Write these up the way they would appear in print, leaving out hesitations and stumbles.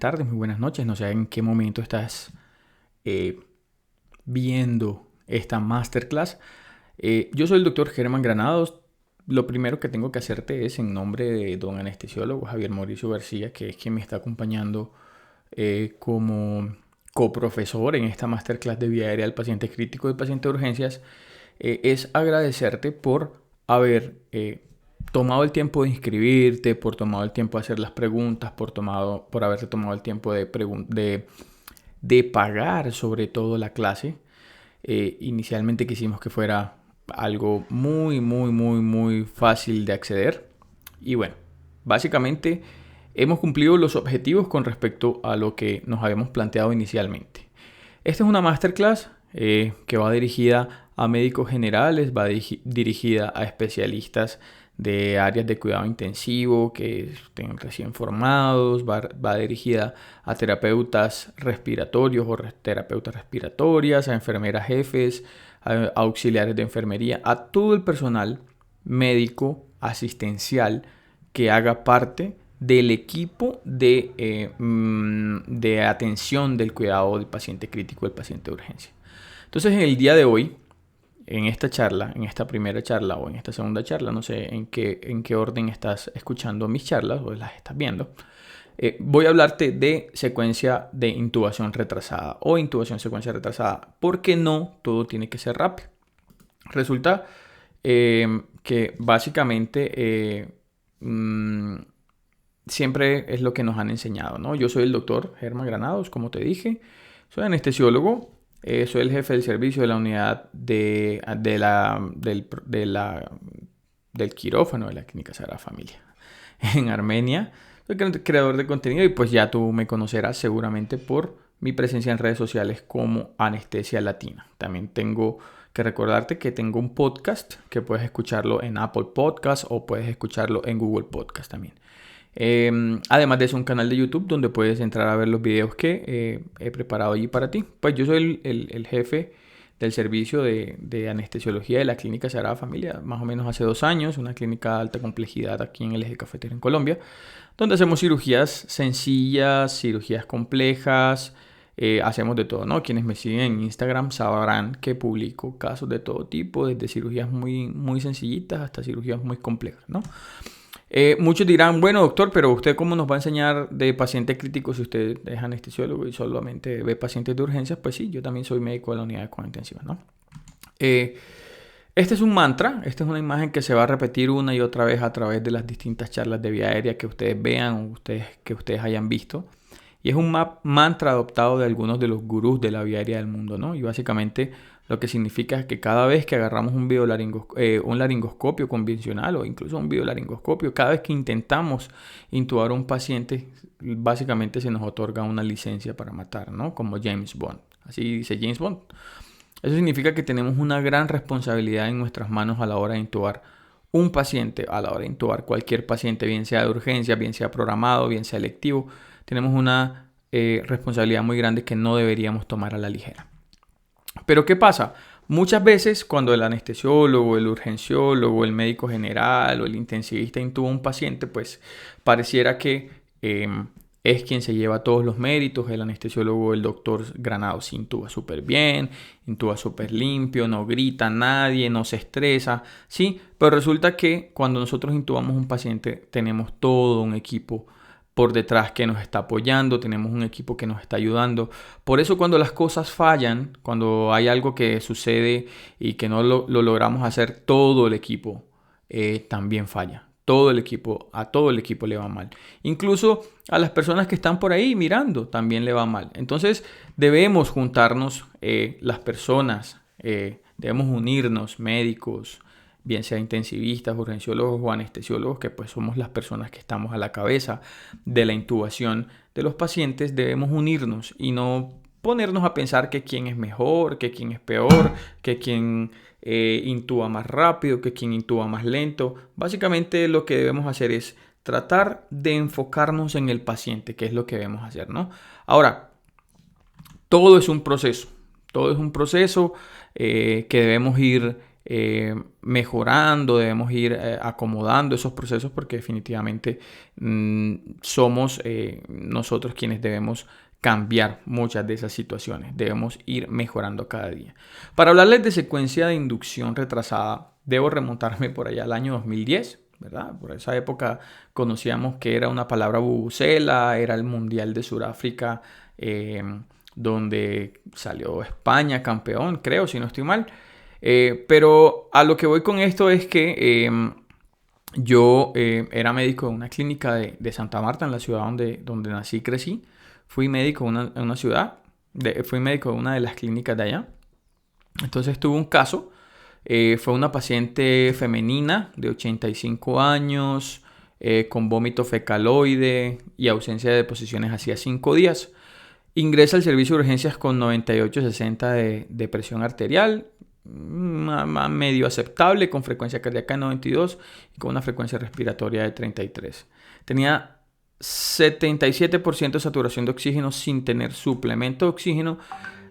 tardes, muy buenas noches. No sé en qué momento estás eh, viendo esta masterclass. Yo soy el doctor Germán Granados. Lo primero que tengo que hacerte es en nombre de don anestesiólogo Javier Mauricio García, que es quien me está acompañando como coprofesor en esta masterclass de vía aérea del paciente crítico y paciente de urgencias, es agradecerte por haber tomado el tiempo de inscribirte, por tomado el tiempo de hacer las preguntas, por haberte tomado el tiempo de pagar sobre todo la clase. Inicialmente quisimos que fuera algo muy fácil de acceder. Y bueno, básicamente hemos cumplido los objetivos con respecto a lo que nos habíamos planteado inicialmente. Esta es una masterclass que va dirigida a médicos generales, va dirigida a especialistas de áreas de cuidado intensivo que estén recién formados, va dirigida a terapeutas respiratorios o terapeutas respiratorias, a enfermeras jefes, a auxiliares de enfermería, a todo el personal médico asistencial que haga parte del equipo de atención del cuidado del paciente crítico, del paciente de urgencia. Entonces, en el día de hoy, en esta charla, en esta primera charla o en esta segunda charla, no sé en qué orden estás escuchando mis charlas o las estás viendo, voy a hablarte de secuencia de intubación retrasada o intubación secuencia retrasada, porque no todo tiene que ser rápido. Resulta que básicamente siempre es lo que nos han enseñado, ¿no? Yo soy el doctor Germán Granados, como te dije, soy anestesiólogo, soy el jefe del servicio de la unidad del quirófano de la Clínica Sagrada Familia en Armenia. Soy creador de contenido y pues ya tú me conocerás seguramente por mi presencia en redes sociales como Anestesia Latina. También tengo que recordarte que tengo un podcast que puedes escucharlo en Apple Podcast o puedes escucharlo en Google Podcast también. Además de eso, un canal de YouTube donde puedes entrar a ver los videos que he preparado allí para ti. Pues yo soy el jefe del servicio de anestesiología de la Clínica Sagrada Familia, más o menos hace 2 años, una clínica de alta complejidad aquí en el Eje Cafetero en Colombia, donde hacemos cirugías sencillas, cirugías complejas, hacemos de todo, ¿no? Quienes me siguen en Instagram sabrán que publico casos de todo tipo, desde cirugías muy sencillitas hasta cirugías muy complejas, ¿no? Muchos dirán, bueno doctor, pero ¿usted cómo nos va a enseñar de paciente crítico si usted es anestesiólogo y solamente ve pacientes de urgencias? Pues sí, yo también soy médico de la unidad de cuidados intensivos, ¿no? Este es un mantra, esta es una imagen que se va a repetir una y otra vez a través de las distintas charlas de vía aérea que ustedes vean o que ustedes hayan visto. Y es un mantra adoptado de algunos de los gurús de la vía aérea del mundo, ¿no? Y básicamente lo que significa es que cada vez que agarramos un laringoscopio convencional o incluso un biolaringoscopio, cada vez que intentamos intubar a un paciente, básicamente se nos otorga una licencia para matar, ¿no? Como James Bond. Así dice James Bond. Eso significa que tenemos una gran responsabilidad en nuestras manos a la hora de intubar un paciente, a la hora de intubar cualquier paciente, bien sea de urgencia, bien sea programado, bien sea electivo. Tenemos una responsabilidad muy grande que no deberíamos tomar a la ligera. Pero ¿qué pasa? Muchas veces cuando el anestesiólogo, el urgenciólogo, el médico general o el intensivista intuba a un paciente, pues pareciera que es quien se lleva todos los méritos. El anestesiólogo, el doctor Granados, intuba súper bien, intuba súper limpio, no grita a nadie, no se estresa, ¿sí? Pero resulta que cuando nosotros intubamos a un paciente tenemos todo un equipo por detrás que nos está apoyando, tenemos un equipo que nos está ayudando. Por eso cuando las cosas fallan, cuando hay algo que sucede y que no lo logramos hacer, todo el equipo también falla. A todo el equipo le va mal. Incluso a las personas que están por ahí mirando también le va mal. Entonces debemos juntarnos las personas, debemos unirnos médicos, bien sea intensivistas, urgenciólogos o anestesiólogos, que pues somos las personas que estamos a la cabeza de la intubación de los pacientes. Debemos unirnos y no ponernos a pensar que quién es mejor, que quién es peor, que quién intuba más rápido, que quién intuba más lento. Básicamente lo que debemos hacer es tratar de enfocarnos en el paciente, que es lo que debemos hacer, ¿no? Ahora, todo es un proceso que debemos ir mejorando, debemos ir acomodando esos procesos porque definitivamente somos nosotros quienes debemos cambiar muchas de esas situaciones. Debemos ir mejorando cada día. Para hablarles de secuencia de inducción retrasada, debo remontarme por allá al año 2010, ¿verdad? Por esa época conocíamos que era una palabra bubucela, era el Mundial de Sudáfrica, donde salió España campeón, creo, si no estoy mal. Pero a lo que voy con esto es que yo era médico de una clínica de Santa Marta, en la ciudad donde nací y crecí. Fui médico en una ciudad, fui médico de una de las clínicas de allá. Entonces tuve un caso, fue una paciente femenina de 85 años, con vómito fecaloide y ausencia de deposiciones hacía 5 días. Ingresa al servicio de urgencias con 98/60 de presión arterial, medio aceptable, con frecuencia cardíaca de 92 y con una frecuencia respiratoria de 33. Tenía 77% de saturación de oxígeno sin tener suplemento de oxígeno.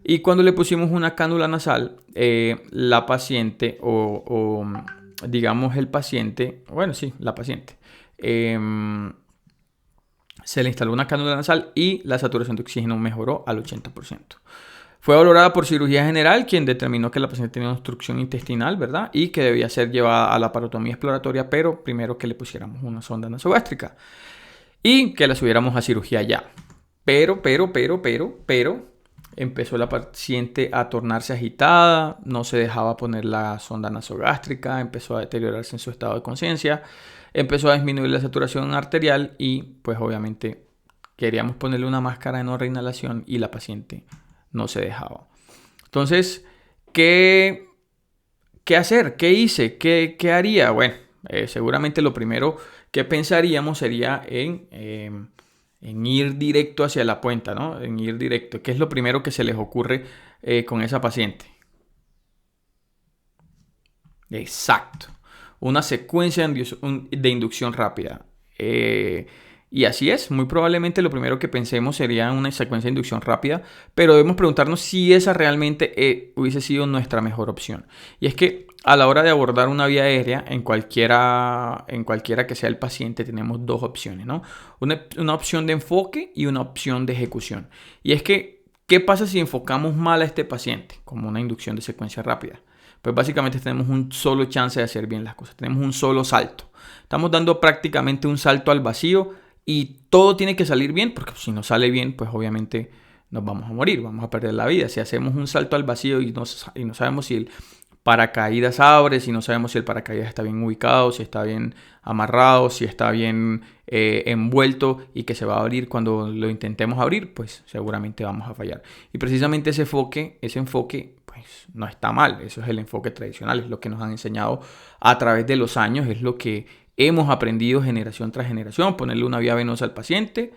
Y cuando le pusimos una cánula nasal, la paciente o digamos el paciente, bueno, sí, la paciente, se le instaló una cánula nasal y la saturación de oxígeno mejoró al 80%. Fue valorada por cirugía general, quien determinó que la paciente tenía obstrucción intestinal, ¿verdad? Y que debía ser llevada a la laparotomía exploratoria, pero primero que le pusiéramos una sonda nasogástrica y que la subiéramos a cirugía ya. Pero, empezó la paciente a tornarse agitada, no se dejaba poner la sonda nasogástrica, empezó a deteriorarse en su estado de conciencia, empezó a disminuir la saturación arterial y pues obviamente queríamos ponerle una máscara de no reinhalación y la paciente no se dejaba. Entonces, ¿qué hacer? ¿Qué hice? ¿Qué haría? Bueno, seguramente lo primero que pensaríamos sería en ir directo hacia la puenta, ¿no? En ir directo. ¿Qué es lo primero que se les ocurre con esa paciente? Exacto. Una secuencia de inducción rápida. Y así es, muy probablemente lo primero que pensemos sería una secuencia de inducción rápida, pero debemos preguntarnos si esa realmente hubiese sido nuestra mejor opción. Y es que a la hora de abordar una vía aérea, en cualquiera que sea el paciente, tenemos dos opciones, ¿no? Una opción de enfoque y una opción de ejecución. Y es que, ¿qué pasa si enfocamos mal a este paciente? Como una inducción de secuencia rápida. Pues básicamente tenemos un solo chance de hacer bien las cosas. Tenemos un solo salto. Estamos dando prácticamente un salto al vacío y todo tiene que salir bien, porque si no sale bien, pues obviamente nos vamos a morir, vamos a perder la vida. Si hacemos un salto al vacío y no sabemos si el paracaídas abre, si no sabemos si el paracaídas está bien ubicado, si está bien amarrado, si está bien envuelto y que se va a abrir cuando lo intentemos abrir, pues seguramente vamos a fallar. Y precisamente ese enfoque pues no está mal. Eso es el enfoque tradicional, es lo que nos han enseñado a través de los años, es lo que hemos aprendido generación tras generación. Ponerle una vía venosa al paciente,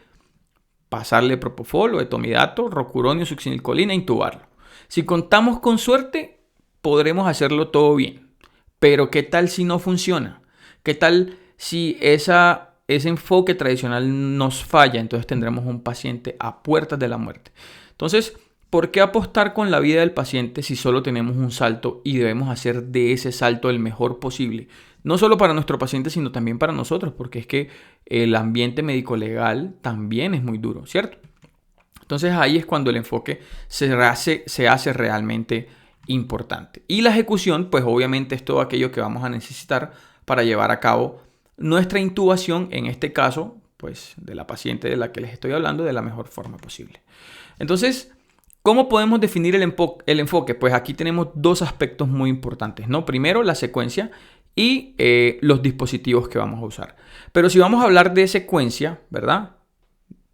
pasarle propofol o etomidato, rocuronio, succinilcolina e intubarlo. Si contamos con suerte, podremos hacerlo todo bien. Pero ¿qué tal si no funciona? ¿Qué tal si ese enfoque tradicional nos falla? Entonces tendremos un paciente a puertas de la muerte. Entonces, ¿por qué apostar con la vida del paciente si solo tenemos un salto y debemos hacer de ese salto el mejor posible? No solo para nuestro paciente, sino también para nosotros, porque es que el ambiente médico-legal también es muy duro, ¿cierto? Entonces ahí es cuando el enfoque se hace realmente importante. Y la ejecución, pues obviamente es todo aquello que vamos a necesitar para llevar a cabo nuestra intubación, en este caso, pues de la paciente de la que les estoy hablando, de la mejor forma posible. Entonces, ¿cómo podemos definir el enfoque? Pues aquí tenemos dos aspectos muy importantes, ¿no? Primero, la secuencia y los dispositivos que vamos a usar. Pero si vamos a hablar de secuencia, ¿verdad?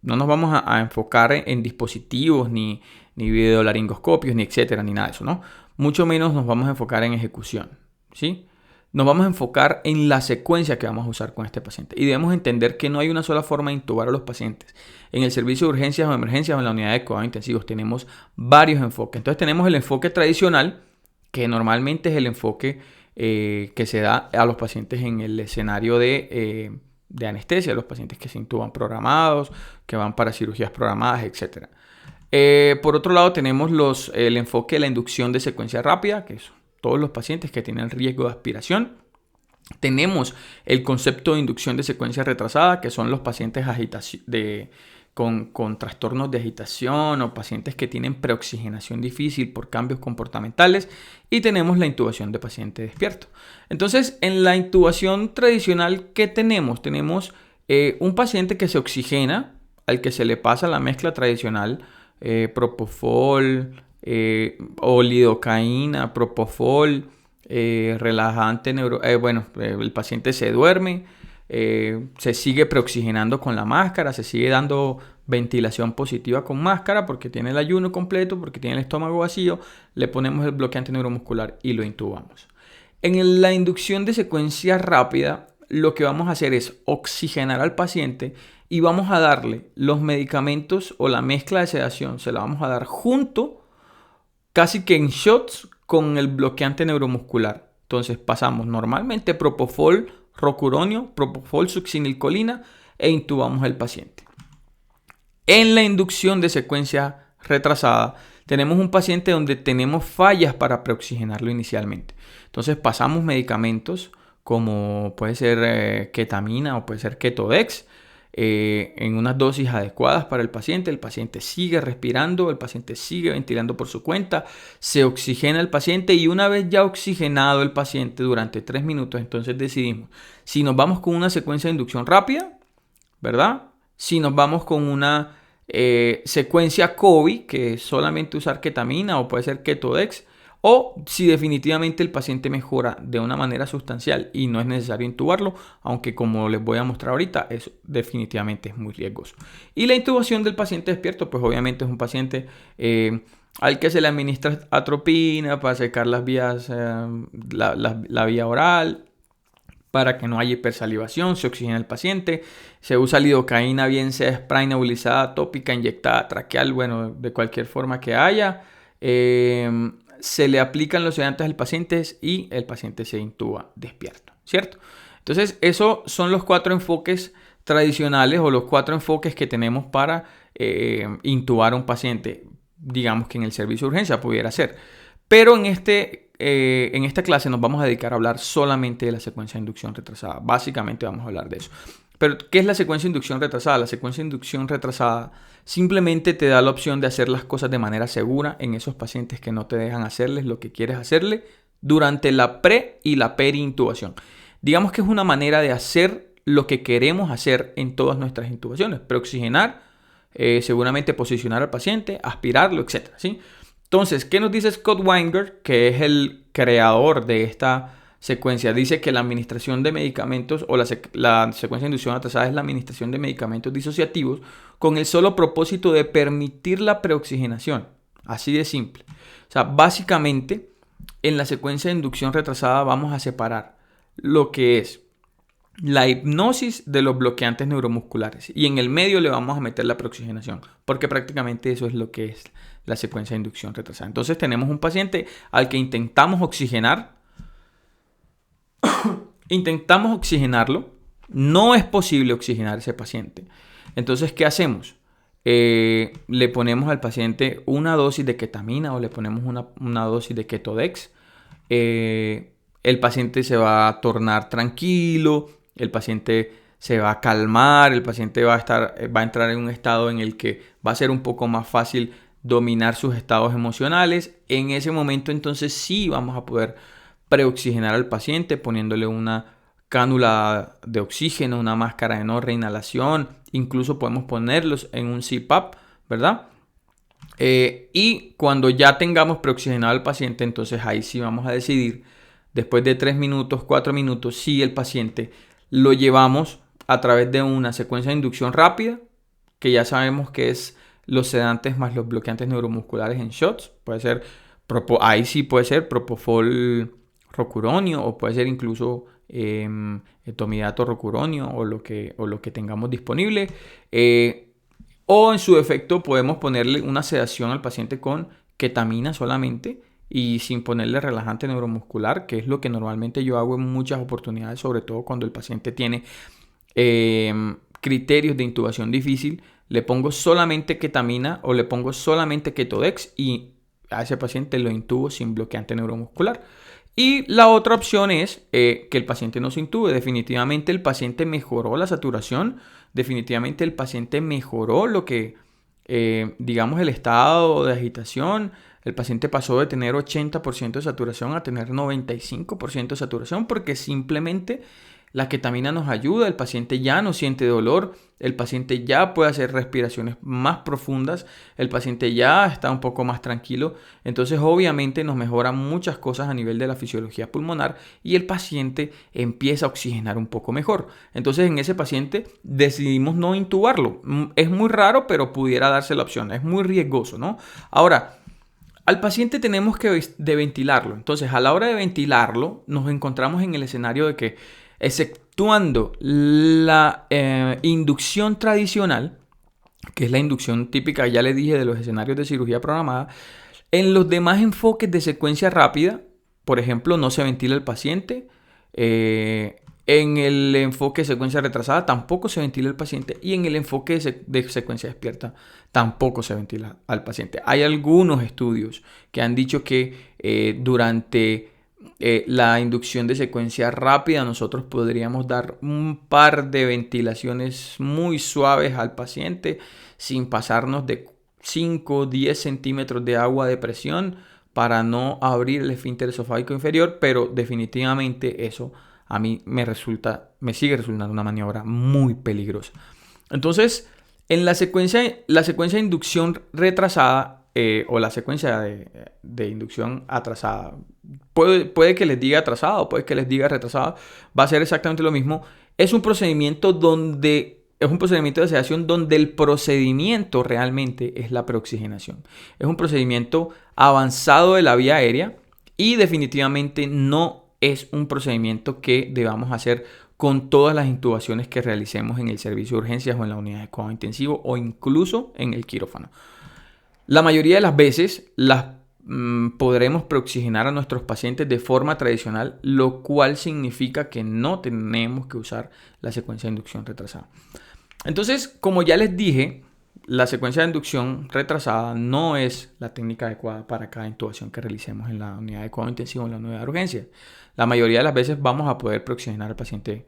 No nos vamos a enfocar en dispositivos, ni videolaringoscopios, ni etcétera, ni nada de eso, ¿no? Mucho menos nos vamos a enfocar en ejecución, ¿sí? Nos vamos a enfocar en la secuencia que vamos a usar con este paciente. Y debemos entender que no hay una sola forma de intubar a los pacientes. En el servicio de urgencias o emergencias o en la unidad de cuidados intensivos tenemos varios enfoques. Entonces tenemos el enfoque tradicional, que normalmente es el enfoque que se da a los pacientes en el escenario de anestesia, los pacientes que se intuban programados, que van para cirugías programadas, etc. Por otro lado tenemos el enfoque de la inducción de secuencia rápida, que es todos los pacientes que tienen riesgo de aspiración. Tenemos el concepto de inducción de secuencia retrasada, que son los pacientes con trastornos de agitación o pacientes que tienen preoxigenación difícil por cambios comportamentales, y tenemos la intubación de paciente despierto. Entonces, en la intubación tradicional, ¿qué tenemos? Tenemos un paciente que se oxigena, al que se le pasa la mezcla tradicional, propofol, o lidocaína, propofol, relajante el paciente se duerme, se sigue preoxigenando con la máscara, se sigue dando ventilación positiva con máscara porque tiene el ayuno completo, porque tiene el estómago vacío, le ponemos el bloqueante neuromuscular y lo intubamos. En la inducción de secuencia rápida, lo que vamos a hacer es oxigenar al paciente y vamos a darle los medicamentos o la mezcla de sedación, se la vamos a dar junto, casi que en shots, con el bloqueante neuromuscular. Entonces pasamos normalmente propofol, rocuronio, propofol, succinilcolina e intubamos al paciente. En la inducción de secuencia retrasada tenemos un paciente donde tenemos fallas para preoxigenarlo inicialmente. Entonces pasamos medicamentos como puede ser ketamina o puede ser Ketodex en unas dosis adecuadas para el paciente sigue respirando, el paciente sigue ventilando por su cuenta, se oxigena el paciente y una vez ya oxigenado el paciente durante 3 minutos, entonces decidimos si nos vamos con una secuencia de inducción rápida, ¿verdad? Si nos vamos con una secuencia COVID, que es solamente usar ketamina o puede ser Ketodex, o si definitivamente el paciente mejora de una manera sustancial y no es necesario intubarlo, aunque como les voy a mostrar ahorita, eso definitivamente es muy riesgoso. Y la intubación del paciente despierto, pues obviamente es un paciente al que se le administra atropina para secar las vías, la vía oral, para que no haya hipersalivación, se oxigena el paciente, se usa lidocaína, bien sea spray, nebulizada, tópica, inyectada, traqueal, bueno, de cualquier forma que haya. Se le aplican los sedantes al paciente y el paciente se intuba despierto, ¿cierto? Entonces, esos son los 4 enfoques tradicionales o los 4 enfoques que tenemos para intubar a un paciente, digamos que en el servicio de urgencia pudiera ser. Pero en esta clase nos vamos a dedicar a hablar solamente de la secuencia de inducción retrasada. Básicamente vamos a hablar de eso. Pero, ¿qué es la secuencia de inducción retrasada? La secuencia de inducción retrasada simplemente te da la opción de hacer las cosas de manera segura en esos pacientes que no te dejan hacerles lo que quieres hacerle durante la pre y la peri-intubación. Digamos que es una manera de hacer lo que queremos hacer en todas nuestras intubaciones. Preoxigenar, seguramente posicionar al paciente, aspirarlo, etc. ¿sí? Entonces, ¿qué nos dice Scott Weinger, que es el creador de esta secuencia? Dice que la administración de medicamentos o la secuencia de inducción atrasada es la administración de medicamentos disociativos con el solo propósito de permitir la preoxigenación. Así de simple. O sea, básicamente en la secuencia de inducción retrasada vamos a separar lo que es la hipnosis de los bloqueantes neuromusculares y en el medio le vamos a meter la preoxigenación, porque prácticamente eso es lo que es la secuencia de inducción retrasada. Entonces tenemos un paciente al que intentamos oxigenarlo, no es posible oxigenar a ese paciente. Entonces, ¿qué hacemos? Le ponemos al paciente una dosis de ketamina o le ponemos una dosis de Ketodex. El paciente se va a tornar tranquilo, el paciente se va a calmar, el paciente va a entrar en un estado en el que va a ser un poco más fácil dominar sus estados emocionales. En ese momento, entonces, sí vamos a poder preoxigenar al paciente poniéndole una cánula de oxígeno, una máscara de no reinhalación, incluso podemos ponerlos en un CPAP, ¿verdad? Y cuando ya tengamos preoxigenado al paciente, entonces ahí sí vamos a decidir, después de 3 minutos, 4 minutos, si el paciente lo llevamos a través de una secuencia de inducción rápida, que ya sabemos que es los sedantes más los bloqueantes neuromusculares en shots, puede ser, ahí sí puede ser propofol rocuronio o puede ser incluso etomidato rocuronio o lo que tengamos disponible, o en su defecto podemos ponerle una sedación al paciente con ketamina solamente y sin ponerle relajante neuromuscular, que es lo que normalmente yo hago en muchas oportunidades, sobre todo cuando el paciente tiene criterios de intubación difícil. Le pongo solamente ketamina o le pongo solamente Ketodex y a ese paciente lo intubo sin bloqueante neuromuscular. Y la otra opción es que el paciente no se intube. Definitivamente el paciente mejoró la saturación, definitivamente el paciente mejoró lo que, digamos, el estado de agitación. El paciente pasó de tener 80% de saturación a tener 95% de saturación porque simplemente la ketamina nos ayuda, el paciente ya no siente dolor, el paciente ya puede hacer respiraciones más profundas, el paciente ya está un poco más tranquilo, entonces obviamente nos mejoran muchas cosas a nivel de la fisiología pulmonar y el paciente empieza a oxigenar un poco mejor. Entonces en ese paciente decidimos no intubarlo. Es muy raro, pero pudiera darse la opción, es muy riesgoso, ¿no? Ahora, al paciente tenemos que de ventilarlo. Entonces, a la hora de ventilarlo, nos encontramos en el escenario de que, exceptuando la inducción tradicional, que es la inducción típica, ya les dije, de los escenarios de cirugía programada, en los demás enfoques de secuencia rápida, por ejemplo, no se ventila el paciente. En el enfoque de secuencia retrasada tampoco se ventila el paciente y en el enfoque de secuencia despierta tampoco se ventila al paciente. Hay algunos estudios que han dicho que durante la inducción de secuencia rápida nosotros podríamos dar un par de ventilaciones muy suaves al paciente sin pasarnos de 5 o 10 centímetros de agua de presión para no abrir el esfínter esofágico inferior, pero definitivamente eso a mí me sigue resultando una maniobra muy peligrosa. Entonces, en la secuencia de inducción retrasada o la secuencia de inducción atrasada, puede que les diga atrasada o puede que les diga retrasada, va a ser exactamente lo mismo. Es un procedimiento de sedación donde el procedimiento realmente es la preoxigenación. Es un procedimiento avanzado de la vía aérea y definitivamente no es un procedimiento que debamos hacer con todas las intubaciones que realicemos en el servicio de urgencias o en la unidad de cuidado intensivo o incluso en el quirófano. La mayoría de las veces podremos preoxigenar a nuestros pacientes de forma tradicional, lo cual significa que no tenemos que usar la secuencia de inducción retrasada. Entonces, como ya les dije, la secuencia de inducción retrasada no es la técnica adecuada para cada intubación que realicemos en la unidad de cuidado intensivo o en la unidad de urgencias. La mayoría de las veces vamos a poder preoxigenar al paciente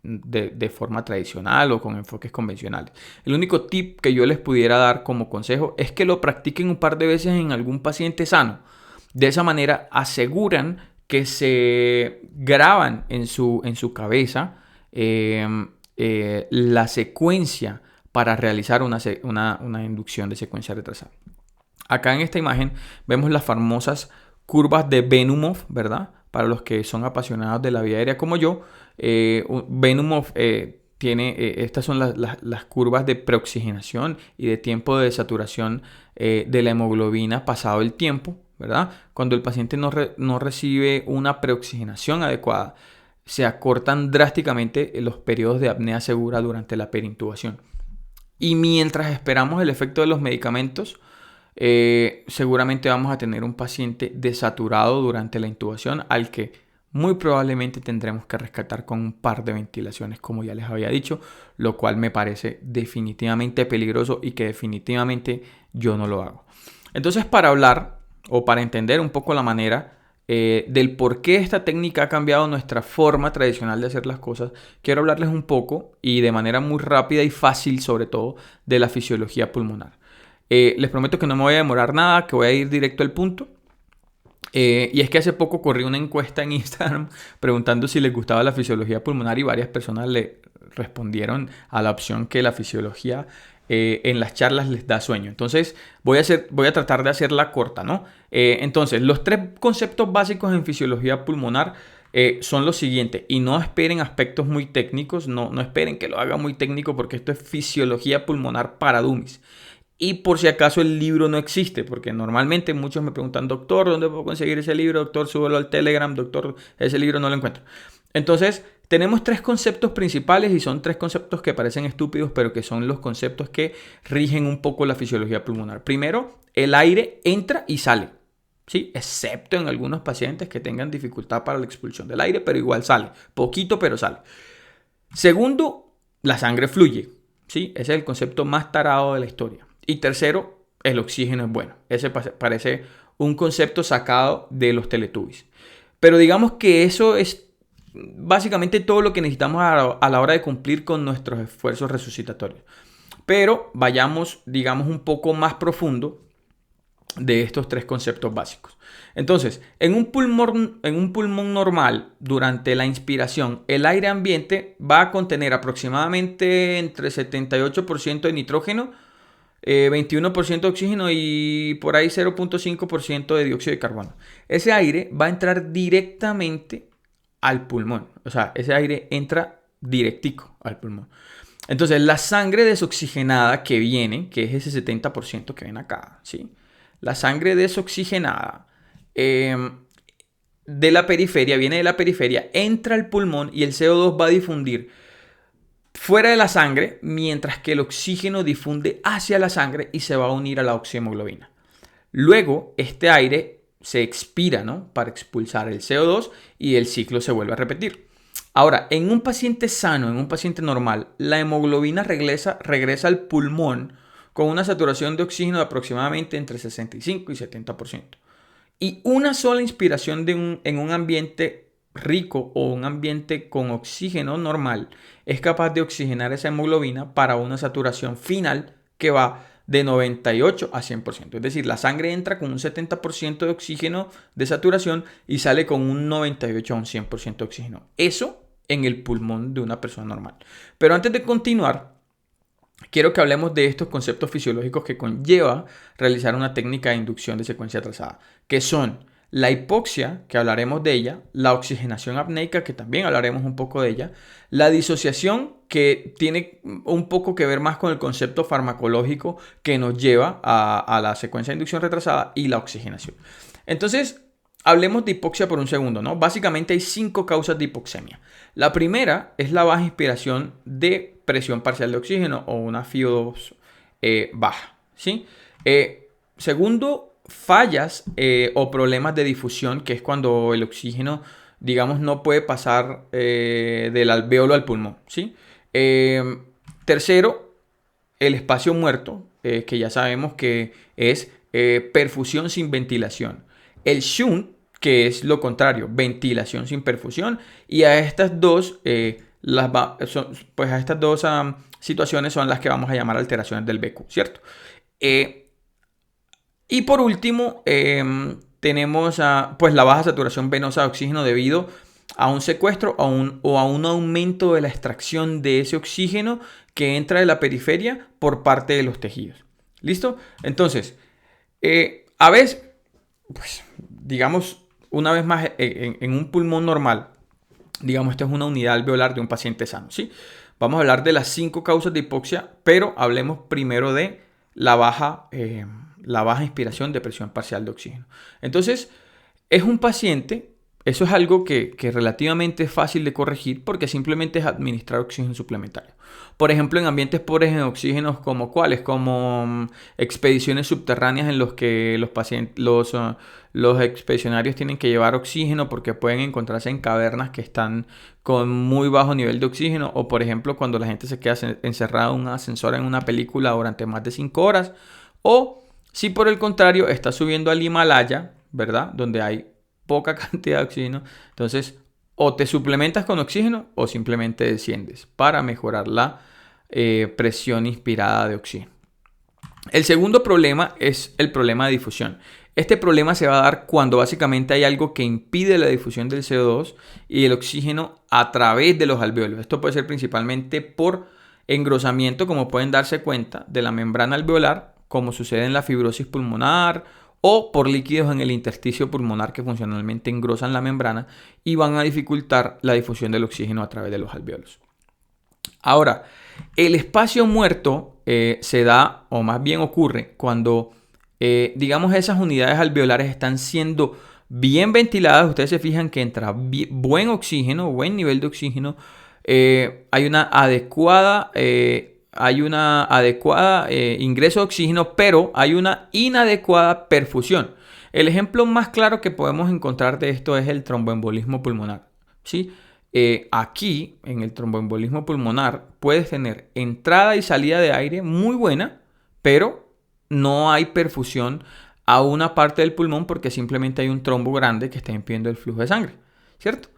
de forma tradicional o con enfoques convencionales. El único tip que yo les pudiera dar como consejo es que lo practiquen un par de veces en algún paciente sano. De esa manera aseguran que se graban en su cabeza la secuencia para realizar una inducción de secuencia retrasada. Acá en esta imagen vemos las famosas curvas de Benumov, ¿verdad? Para los que son apasionados de la vía aérea como yo, Benumov tiene, estas son las curvas de preoxigenación y de tiempo de saturación de la hemoglobina pasado el tiempo, ¿verdad? Cuando el paciente no recibe una preoxigenación adecuada, se acortan drásticamente los periodos de apnea segura durante la perintubación. Y mientras esperamos el efecto de los medicamentos, seguramente vamos a tener un paciente desaturado durante la intubación al que muy probablemente tendremos que rescatar con un par de ventilaciones, como ya les había dicho, lo cual me parece definitivamente peligroso y que definitivamente yo no lo hago. Entonces, para hablar o para entender un poco la manera del por qué esta técnica ha cambiado nuestra forma tradicional de hacer las cosas, quiero hablarles un poco y de manera muy rápida y fácil, sobre todo, de la fisiología pulmonar. Les prometo que no me voy a demorar nada, que voy a ir directo al punto. Y es que hace poco corrí una encuesta en Instagram preguntando si les gustaba la fisiología pulmonar y varias personas le respondieron a la opción que la fisiología en las charlas les da sueño. Entonces voy a tratar de hacerla corta, ¿no? Entonces, los 3 conceptos básicos en fisiología pulmonar son los siguientes. Y no esperen aspectos muy técnicos, no esperen que lo haga muy técnico porque esto es fisiología pulmonar para dummies. Y por si acaso el libro no existe, porque normalmente muchos me preguntan, doctor, ¿dónde puedo conseguir ese libro? Doctor, súbelo al Telegram, doctor, ese libro no lo encuentro. Entonces, tenemos 3 conceptos principales y son 3 conceptos que parecen estúpidos, pero que son los conceptos que rigen un poco la fisiología pulmonar. Primero, el aire entra y sale, ¿sí? Excepto en algunos pacientes que tengan dificultad para la expulsión del aire, pero igual sale, poquito, pero sale. Segundo, la sangre fluye, ¿sí? Ese es el concepto más tarado de la historia. Y tercero, el oxígeno es bueno. Ese parece un concepto sacado de los Teletubbies. Pero digamos que eso es básicamente todo lo que necesitamos a la hora de cumplir con nuestros esfuerzos resucitatorios. Pero vayamos, digamos, un poco más profundo de estos tres conceptos básicos. Entonces, en un pulmón normal, durante la inspiración, el aire ambiente va a contener aproximadamente entre 78% de nitrógeno, 21% de oxígeno y por ahí 0.5% de dióxido de carbono. Ese aire va a entrar directamente al pulmón. O sea, ese aire entra directico al pulmón. Entonces, la sangre desoxigenada que viene, que es ese 70% que ven acá, ¿sí? La sangre desoxigenada de la periferia, viene de la periferia, entra al pulmón y el CO2 va a difundir fuera de la sangre, mientras que el oxígeno difunde hacia la sangre y se va a unir a la oxihemoglobina. Luego, este aire se expira, ¿no?, para expulsar el CO2 y el ciclo se vuelve a repetir. Ahora, en un paciente sano, en un paciente normal, la hemoglobina regresa al pulmón con una saturación de oxígeno de aproximadamente entre 65 y 70%. Y una sola inspiración en un ambiente rico o un ambiente con oxígeno normal es capaz de oxigenar esa hemoglobina para una saturación final que va de 98 a 100%. Es decir, la sangre entra con un 70% de oxígeno de saturación y sale con un 98 a un 100% de oxígeno. Eso en el pulmón de una persona normal. Pero antes de continuar, quiero que hablemos de estos conceptos fisiológicos que conlleva realizar una técnica de inducción de secuencia trazada, que son la hipoxia, que hablaremos de ella, la oxigenación apneica, que también hablaremos un poco de ella, la disociación, que tiene un poco que ver más con el concepto farmacológico que nos lleva a la secuencia de inducción retrasada, y la oxigenación. Entonces, hablemos de hipoxia por un segundo, ¿no? Básicamente hay 5 causas de hipoxemia. La primera es la baja inspiración de presión parcial de oxígeno o una FiO2 baja, ¿sí? Segundo, fallas o problemas de difusión, que es cuando el oxígeno, digamos, no puede pasar del alvéolo al pulmón, ¿sí? Tercero, el espacio muerto, que ya sabemos que es perfusión sin ventilación. El shunt, que es lo contrario, ventilación sin perfusión. Y a estas dos, situaciones son las que vamos a llamar alteraciones del BQ, ¿cierto? Y por último, tenemos pues la baja saturación venosa de oxígeno debido a un secuestro o a un aumento de la extracción de ese oxígeno que entra de la periferia por parte de los tejidos. ¿Listo? Entonces, a veces, pues, digamos, una vez más, en un pulmón normal, digamos, esta es una unidad alveolar de un paciente sano, ¿sí? Vamos a hablar de las 5 causas de hipoxia, pero hablemos primero de la baja inspiración de presión parcial de oxígeno. Entonces, es un paciente, eso es algo que relativamente es fácil de corregir porque simplemente es administrar oxígeno suplementario. Por ejemplo, en ambientes pobres en oxígenos, como ¿cuáles? Como expediciones subterráneas en los que los expedicionarios tienen que llevar oxígeno porque pueden encontrarse en cavernas que están con muy bajo nivel de oxígeno, o por ejemplo cuando la gente se queda encerrada en un ascensor en una película durante más de 5 horas, o si por el contrario está subiendo al Himalaya, ¿verdad?, donde hay poca cantidad de oxígeno, entonces o te suplementas con oxígeno o simplemente desciendes para mejorar la presión inspirada de oxígeno. El segundo problema es el problema de difusión. Este problema se va a dar cuando básicamente hay algo que impide la difusión del CO2 y el oxígeno a través de los alvéolos. Esto puede ser principalmente por engrosamiento, como pueden darse cuenta, de la membrana alveolar, como sucede en la fibrosis pulmonar, o por líquidos en el intersticio pulmonar que funcionalmente engrosan la membrana y van a dificultar la difusión del oxígeno a través de los alvéolos. Ahora, el espacio muerto se da, o más bien ocurre, cuando digamos esas unidades alveolares están siendo bien ventiladas. Ustedes se fijan que entra buen oxígeno, buen nivel de oxígeno, hay una adecuada ingreso de oxígeno, pero hay una inadecuada perfusión. El ejemplo más claro que podemos encontrar de esto es el tromboembolismo pulmonar, ¿sí? Aquí, en el tromboembolismo pulmonar, puedes tener entrada y salida de aire muy buena, pero no hay perfusión a una parte del pulmón porque simplemente hay un trombo grande que está impidiendo el flujo de sangre, ¿cierto?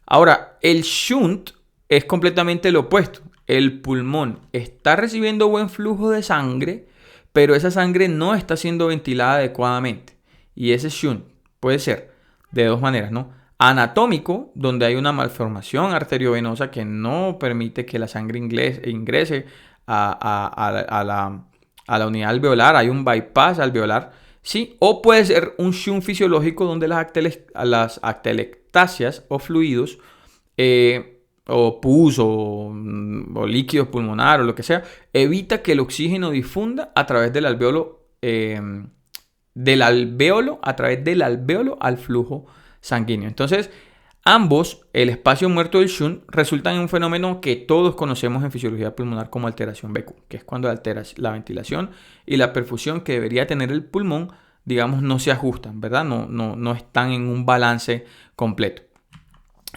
Ahora, el shunt es completamente lo opuesto. El pulmón está recibiendo buen flujo de sangre, pero esa sangre no está siendo ventilada adecuadamente. Y ese shunt puede ser de dos maneras, ¿no? Anatómico, donde hay una malformación arteriovenosa que no permite que la sangre ingrese a la unidad alveolar, hay un bypass alveolar, ¿sí? O puede ser un shunt fisiológico donde las atelectasias o fluidos, o pus o líquidos pulmonar o lo que sea, evita que el oxígeno difunda a través del alveolo, a través del alveolo al flujo sanguíneo. Entonces, ambos, el espacio muerto del shunt, resultan en un fenómeno que todos conocemos en fisiología pulmonar como alteración BQ, que es cuando la ventilación y la perfusión que debería tener el pulmón, digamos, no se ajustan, ¿verdad? No están en un balance completo.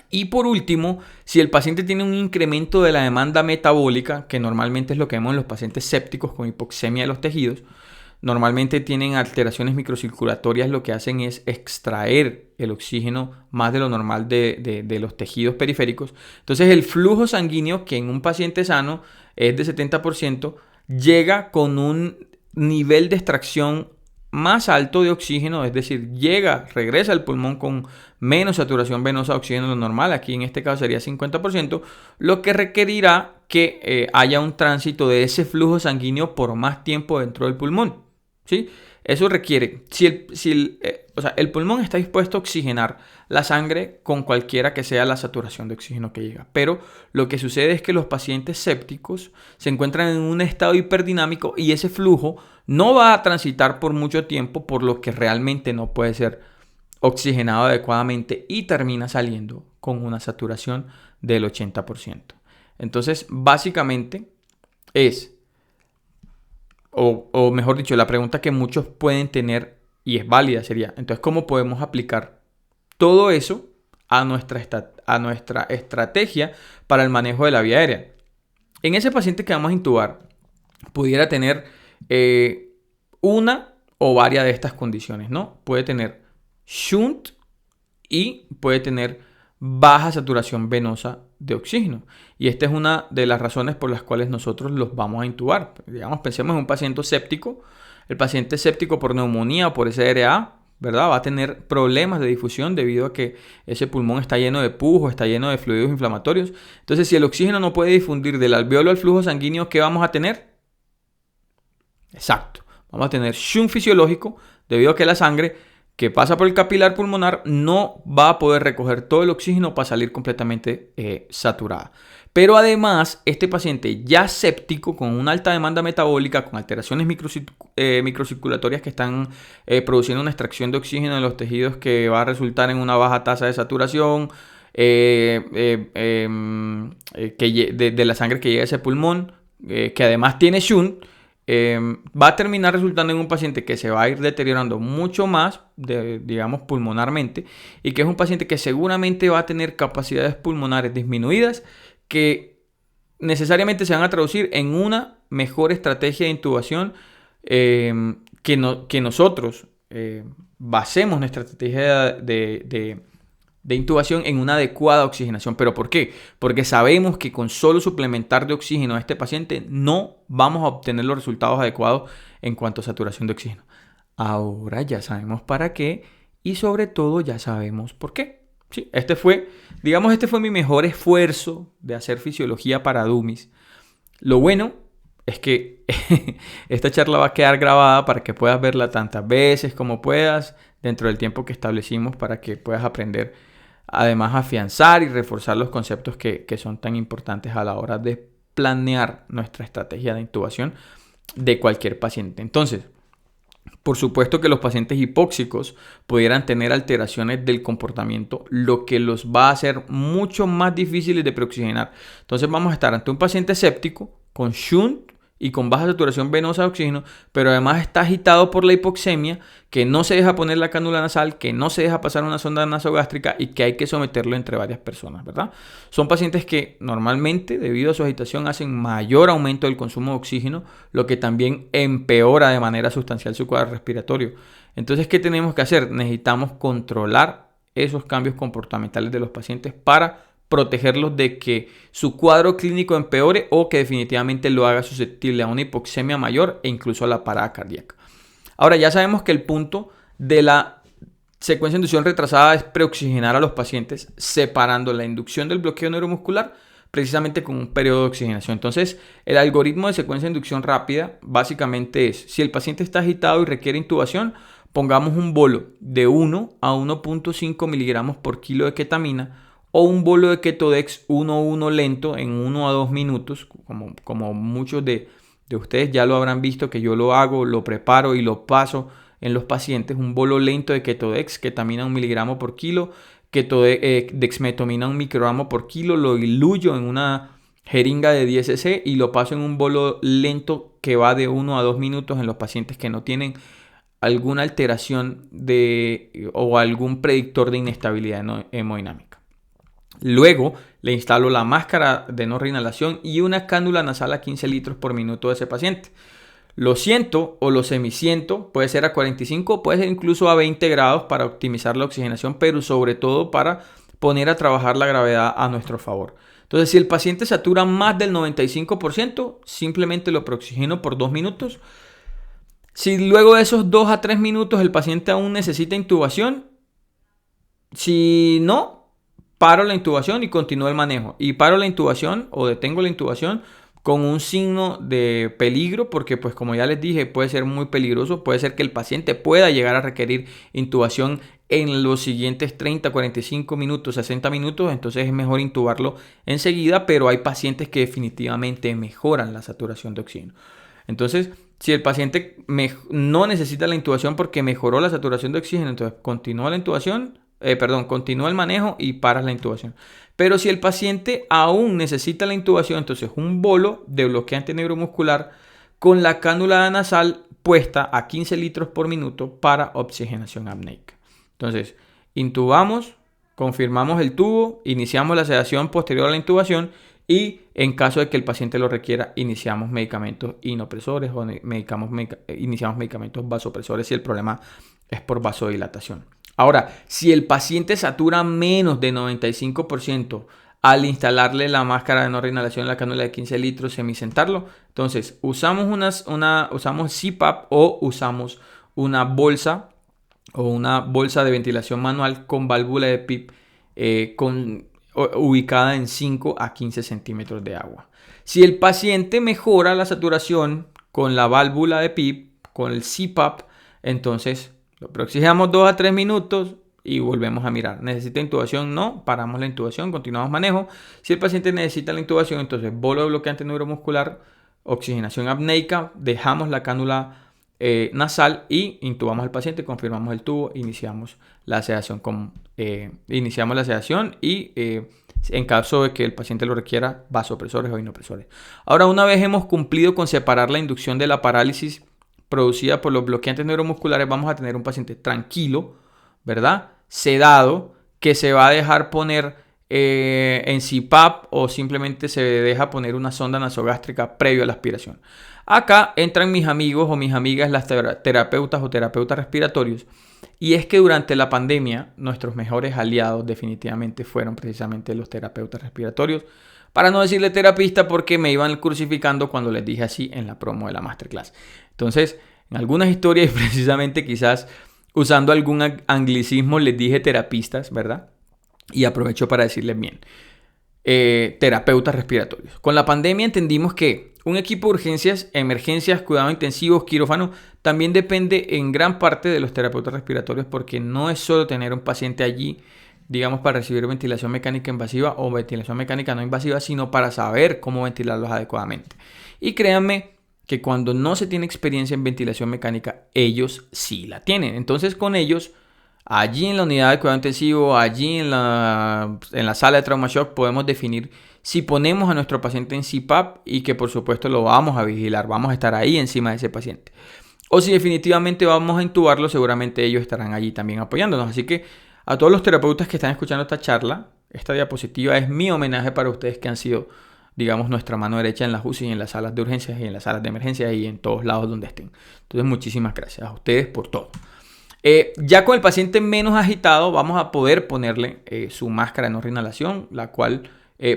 Y por último, si el paciente tiene un incremento de la demanda metabólica, que normalmente es lo que vemos en los pacientes sépticos con hipoxemia de los tejidos, normalmente tienen alteraciones microcirculatorias, lo que hacen es extraer el oxígeno más de lo normal de los tejidos periféricos. Entonces el flujo sanguíneo, que en un paciente sano es de 70%, llega con un nivel de extracción más alto de oxígeno, es decir, regresa al pulmón con menos saturación venosa de oxígeno de lo normal, aquí en este caso sería 50%, lo que requerirá que haya un tránsito de ese flujo sanguíneo por más tiempo dentro del pulmón, ¿sí? Eso requiere, el pulmón está dispuesto a oxigenar la sangre con cualquiera que sea la saturación de oxígeno que llega, pero lo que sucede es que los pacientes sépticos se encuentran en un estado hiperdinámico y ese flujo no va a transitar por mucho tiempo, por lo que realmente no puede ser oxigenado adecuadamente y termina saliendo con una saturación del 80%. Entonces, básicamente o mejor dicho, la pregunta que muchos pueden tener y es válida sería, entonces, ¿cómo podemos aplicar todo eso a nuestra estrategia para el manejo de la vía aérea? En ese paciente que vamos a intubar, pudiera tener una o varias de estas condiciones, ¿no? Puede tener shunt y puede tener baja saturación venosa de oxígeno. Y esta es una de las razones por las cuales nosotros los vamos a intubar. Digamos, pensemos en un paciente séptico. El paciente séptico por neumonía o por SRA, ¿verdad? Va a tener problemas de difusión debido a que ese pulmón está lleno de pus o está lleno de fluidos inflamatorios. Entonces, si el oxígeno no puede difundir del alveolo al flujo sanguíneo, ¿qué vamos a tener? Exacto. Vamos a tener shunt fisiológico debido a que la sangre que pasa por el capilar pulmonar no va a poder recoger todo el oxígeno para salir completamente saturada. Pero además, este paciente ya séptico, con una alta demanda metabólica, con alteraciones microcirculatorias que están produciendo una extracción de oxígeno en los tejidos que va a resultar en una baja tasa de saturación de la sangre que llega a ese pulmón, que además tiene shunt, va a terminar resultando en un paciente que se va a ir deteriorando mucho más, digamos, pulmonarmente, y que es un paciente que seguramente va a tener capacidades pulmonares disminuidas que necesariamente se van a traducir en una mejor estrategia de intubación, que nosotros basemos nuestra estrategia de intubación en una adecuada oxigenación. ¿Pero por qué? Porque sabemos que con solo suplementar de oxígeno a este paciente no vamos a obtener los resultados adecuados en cuanto a saturación de oxígeno. Ahora ya sabemos para qué y sobre todo ya sabemos por qué. Sí, este fue mi mejor esfuerzo de hacer fisiología para dummies. Lo bueno es que esta charla va a quedar grabada para que puedas verla tantas veces como puedas dentro del tiempo que establecimos para que puedas aprender, además, afianzar y reforzar los conceptos que son tan importantes a la hora de planear nuestra estrategia de intubación de cualquier paciente. Entonces, por supuesto que los pacientes hipóxicos pudieran tener alteraciones del comportamiento, lo que los va a hacer mucho más difíciles de preoxigenar. Entonces vamos a estar ante un paciente séptico con shunt y con baja saturación venosa de oxígeno, pero además está agitado por la hipoxemia, que no se deja poner la cánula nasal, que no se deja pasar una sonda nasogástrica y que hay que someterlo entre varias personas, ¿verdad? Son pacientes que normalmente, debido a su agitación, hacen mayor aumento del consumo de oxígeno, lo que también empeora de manera sustancial su cuadro respiratorio. Entonces, ¿qué tenemos que hacer? Necesitamos controlar esos cambios comportamentales de los pacientes para protegerlos de que su cuadro clínico empeore o que definitivamente lo haga susceptible a una hipoxemia mayor e incluso a la parada cardíaca. Ahora ya sabemos que el punto de la secuencia de inducción retrasada es preoxigenar a los pacientes separando la inducción del bloqueo neuromuscular precisamente con un periodo de oxigenación. Entonces, el algoritmo de secuencia de inducción rápida básicamente es, si el paciente está agitado y requiere intubación, pongamos un bolo de 1 a 1.5 miligramos por kilo de ketamina o un bolo de Ketodex 1-1 lento en 1 a 2 minutos, como muchos de ustedes ya lo habrán visto que yo lo hago, lo preparo y lo paso en los pacientes. Un bolo lento de Ketodex, ketamina 1 miligramo por kilo, dexmetomina 1 microgramo por kilo, lo diluyo en una jeringa de 10 cc y lo paso en un bolo lento que va de 1 a 2 minutos en los pacientes que no tienen alguna alteración o algún predictor de inestabilidad hemodinámica. Luego le instalo la máscara de no reinhalación y una cánula nasal a 15 litros por minuto de ese paciente. Lo siento o lo semisiento, puede ser a 45, puede ser incluso a 20 grados para optimizar la oxigenación, pero sobre todo para poner a trabajar la gravedad a nuestro favor. Entonces, si el paciente satura más del 95%, simplemente lo preoxigeno por 2 minutos. Si luego de esos 2 a 3 minutos el paciente aún necesita intubación, si no, paro la intubación y continúo el manejo. Y paro la intubación o detengo la intubación con un signo de peligro, porque pues como ya les dije, puede ser muy peligroso, puede ser que el paciente pueda llegar a requerir intubación en los siguientes 30, 45 minutos, 60 minutos, entonces es mejor intubarlo enseguida, pero hay pacientes que definitivamente mejoran la saturación de oxígeno. Entonces, si el paciente no necesita la intubación porque mejoró la saturación de oxígeno, entonces continúa la intubación, continúa el manejo y paras la intubación. Pero si el paciente aún necesita la intubación, entonces un bolo de bloqueante neuromuscular con la cánula nasal puesta a 15 litros por minuto para oxigenación apneica. Entonces, intubamos, confirmamos el tubo, iniciamos la sedación posterior a la intubación y en caso de que el paciente lo requiera, iniciamos medicamentos inopresores o iniciamos medicamentos vasopresores si el problema es por vasodilatación. Ahora, si el paciente satura menos de 95% al instalarle la máscara de no reinhalación en la cánula de 15 litros, semisentarlo, entonces usamos CPAP o usamos una bolsa de ventilación manual con válvula de PIP ubicada en 5 a 15 centímetros de agua. Si el paciente mejora la saturación con la válvula de PIP, con el CPAP, entonces lo preoxigenamos 2 a 3 minutos y volvemos a mirar. ¿Necesita intubación? No, paramos la intubación, continuamos manejo. Si el paciente necesita la intubación, entonces bolo de bloqueante neuromuscular, oxigenación apneica, dejamos la cánula nasal y intubamos al paciente, confirmamos el tubo, iniciamos la sedación y en caso de que el paciente lo requiera, vasopresores o inopresores. Ahora, una vez hemos cumplido con separar la inducción de la parálisis producida por los bloqueantes neuromusculares, vamos a tener un paciente tranquilo, ¿verdad? Sedado, que se va a dejar poner en CPAP o simplemente se deja poner una sonda nasogástrica previo a la aspiración. Acá entran mis amigos o mis amigas, las terapeutas o terapeutas respiratorios, y es que durante la pandemia nuestros mejores aliados definitivamente fueron precisamente los terapeutas respiratorios, para no decirle terapista porque me iban crucificando cuando les dije así en la promo de la masterclass. Entonces, en algunas historias, precisamente quizás usando algún anglicismo, les dije terapistas, ¿verdad? Y aprovecho para decirles bien, terapeutas respiratorios. Con la pandemia entendimos que un equipo de urgencias, emergencias, cuidados intensivos, quirófano, también depende en gran parte de los terapeutas respiratorios, porque no es solo tener un paciente allí, digamos, para recibir ventilación mecánica invasiva o ventilación mecánica no invasiva, sino para saber cómo ventilarlos adecuadamente. Y créanme que cuando no se tiene experiencia en ventilación mecánica, ellos sí la tienen. Entonces, con ellos Allí en la unidad de cuidado intensivo, allí en la sala de trauma shock, podemos definir si ponemos a nuestro paciente en CPAP y que por supuesto lo vamos a vigilar, vamos a estar ahí encima de ese paciente. O si definitivamente vamos a intubarlo, seguramente ellos estarán allí también apoyándonos. Así que a todos los terapeutas que están escuchando esta charla, esta diapositiva es mi homenaje para ustedes que han sido, digamos, nuestra mano derecha en las UCI, en las salas de urgencias y en las salas de emergencia y en todos lados donde estén. Entonces, muchísimas gracias a ustedes por todo. Ya con el paciente menos agitado, vamos a poder ponerle su máscara de no reinhalación, la cual